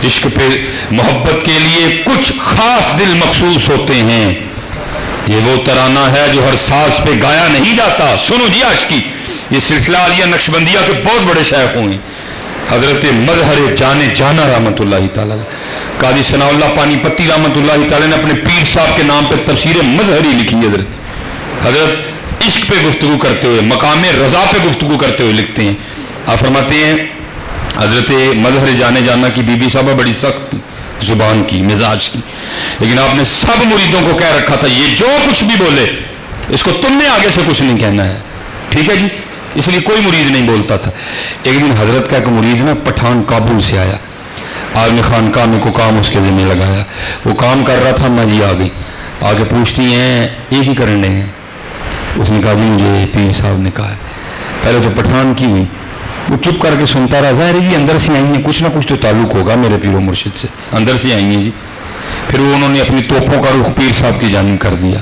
عشق پہ محبت کے لیے کچھ خاص دل مخصوص ہوتے ہیں یہ وہ ترانہ ہے جو ہر ساز پہ گایا نہیں جاتا سنو جی عاشقی یہ سلسلہ عالیہ نقشبندیہ کے بہت بڑے شیخ ہوئے حضرت مظہر جانے جانا رحمۃ اللہ تعالی قاضی ثناء اللہ پانی پتی رحمۃ اللہ تعالی نے اپنے پیر صاحب کے نام پہ تفسیر مظہری لکھی حضرت عشق پہ گفتگو کرتے ہوئے مقام رضا پہ گفتگو کرتے ہوئے لکھتے ہیں آپ فرماتے ہیں حضرت مظہر جانے جانا کی بی بی صاحبہ بڑی سخت زبان کی مزاج کی لیکن آپ نے سب مریدوں کو کہہ رکھا تھا یہ جو کچھ بھی بولے اس کو تم نے آگے سے کچھ نہیں کہنا ہے ٹھیک ہے جی اس لیے کوئی مرید نہیں بولتا تھا ایک دن حضرت کا ایک مرید نا پٹھان کابل سے آیا آپ نے خانقاہ میں کو کام اس کے ذمہ لگایا وہ کام کر رہا تھا میں جی آ گئی آگے پوچھتی ہیں ایک ہی کرنے ہیں اس نے کہا جی مجھے پیر صاحب نے کہا ہے پہلے تو پٹھان کی وہ چپ کر کے سنتا رہا ظاہر ہے جی اندر سے آئی ہیں کچھ نہ کچھ تو تعلق ہوگا میرے پیر و مرشد سے اندر سے آئی ہیں جی پھر وہ انہوں نے اپنی توپوں کا رخ پیر صاحب کی جانب کر دیا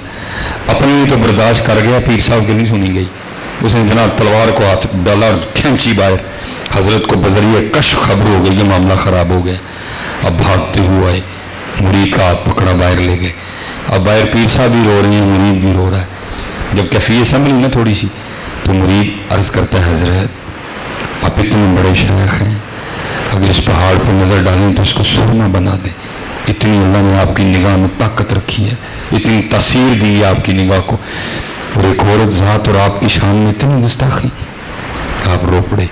اپنے لیے تو برداشت کر گیا پیر صاحب کی نہیں سنی گئی اس نے جناب تلوار کو ہاتھ ڈالا اور کھینچی باہر حضرت کو بذریعہ کشف خبر ہو گئی یہ معاملہ خراب ہو گیا اب بھاگتے ہوئے آئے مرید کا ہاتھ پکڑا باہر لے گئے اب باہر پیر صاحب بھی رو رہی ہیں مرید بھی رو رہا ہے جب کیفیت سنبھلی نا تھوڑی سی تو مرید عرض کرتا ہے حضرت آپ اتنے بڑے شیخ ہیں اگر اس پہاڑ پر نظر ڈالیں تو اس کو سرما بنا دیں اتنی اللہ نے آپ کی نگاہ میں طاقت رکھی ہے اتنی تاثیر دی ہے آپ کی نگاہ کو اور ایک عورت ذات اور آپ کی شان میں اتنی گستاخی آپ رو پڑے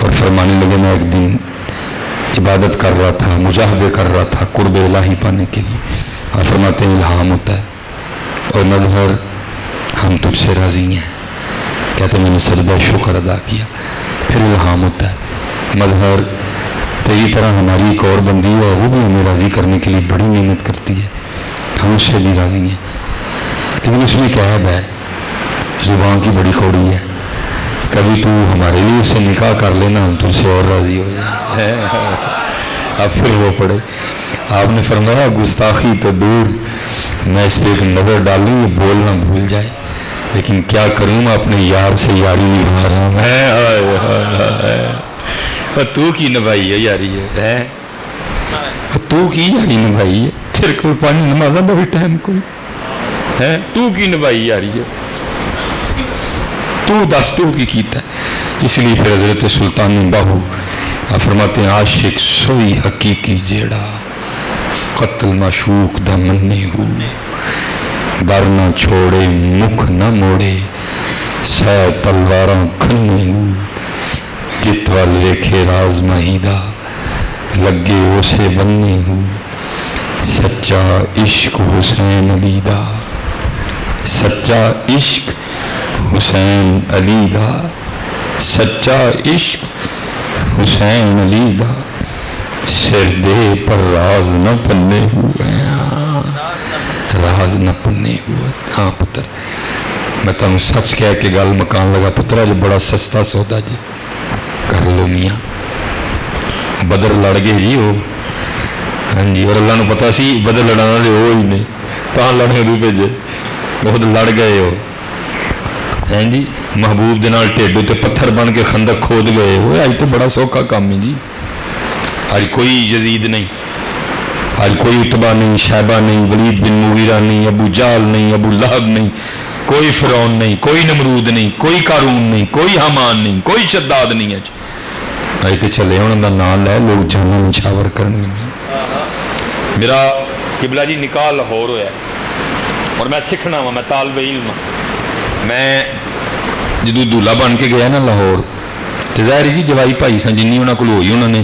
اور فرمانے لگے میں ایک دن عبادت کر رہا تھا مجاہدے کر رہا تھا قرب الہی پانے کے لیے آپ فرماتے ہیں الہام ہوتا ہے اور مظہر ہم تجھ سے راضی ہیں کہتے ہیں میں نے سجدہ شکر ادا کیا پھر الہام ہوتا ہے مظہر تیری طرح ہماری ایک اور بندی ہے وہ بھی ہمیں راضی کرنے کے لیے بڑی محنت کرتی ہے ہم اس سے بھی راضی ہیں لیکن اس میں کیا ہے زبان کی بڑی کوڑی ہے کبھی تو ہمارے لیے اسے نکاح کر لینا ہم تجھ سے اور راضی ہو جائیں اب پھر وہ پڑے آپ نے فرمایا گستاخی تو دور میں اس پہ ایک نظر ڈالوں یہ بولنا بھول جائے لیکن کیا کروں میں اپنے یار سے یاری نبھا رہا ہوں تو کی نبھائی ہے یاری ہے تو کی یاری نبھائی ہے تیرے کو پانی نمازہ بہت ٹائم کوئی ہے تو کی نبھائی یاری ہے تو دس تو کی کیتا ہے اس لیے پھر حضرت سلطان باہو فرماتے ہیں عاشق سوئی حقیقی جیڑا قتل معشوق دا مننے ہو در نہ چھوڑے مکھ نہ موڑے سہ تلواراں کھنے ہو جتوا لکھے راز مہیدہ لگے اسے بننے ہو سچا عشق حسین علی دا سچا عشق حسین علی دا سچا عشق حسین علی دا سر دے پر راز نہ پنے ہوئے راز نہ پنے ہوئے ہاں پتر میں تم سچ کہہ کے گل مکان لگا پترا جو بڑا سستا سودا جی کر لو میاں بدر لڑ گئے جی وہ ہاں جی اور اللہ نے پتا سی بدر لڑانا دے ہو ہی نہیں تاں لڑنے دو بھیجے بہت لڑ گئے ہو ہیں جی محبوب دنال ٹیڈو تے پتھر بن کے خندق کھود گئے ہوئے آج تو بڑا سوکھا کام ہے جی آج کوئی یزید نہیں آج کوئی اتبا نہیں شیبہ نہیں ولید بن مغیرہ نہیں ابو جال نہیں ابو لہب نہیں کوئی فرعون نہیں کوئی نمرود نہیں کوئی قارون نہیں کوئی حامان نہیں کوئی شداد نہیں ہے آج تو چلے انہوں دا نام لے لوگ جانا نشاور کرنے میرا قبلہ جی نکاح لاہور ہوا ہے اور میں سکھنا ہوا میں طالب علم میں جدو دولہ بن کے گیا نا لاہور تو ظاہر جی جوائی بھائی سن جنی انہوں کو ہوئی انہوں نے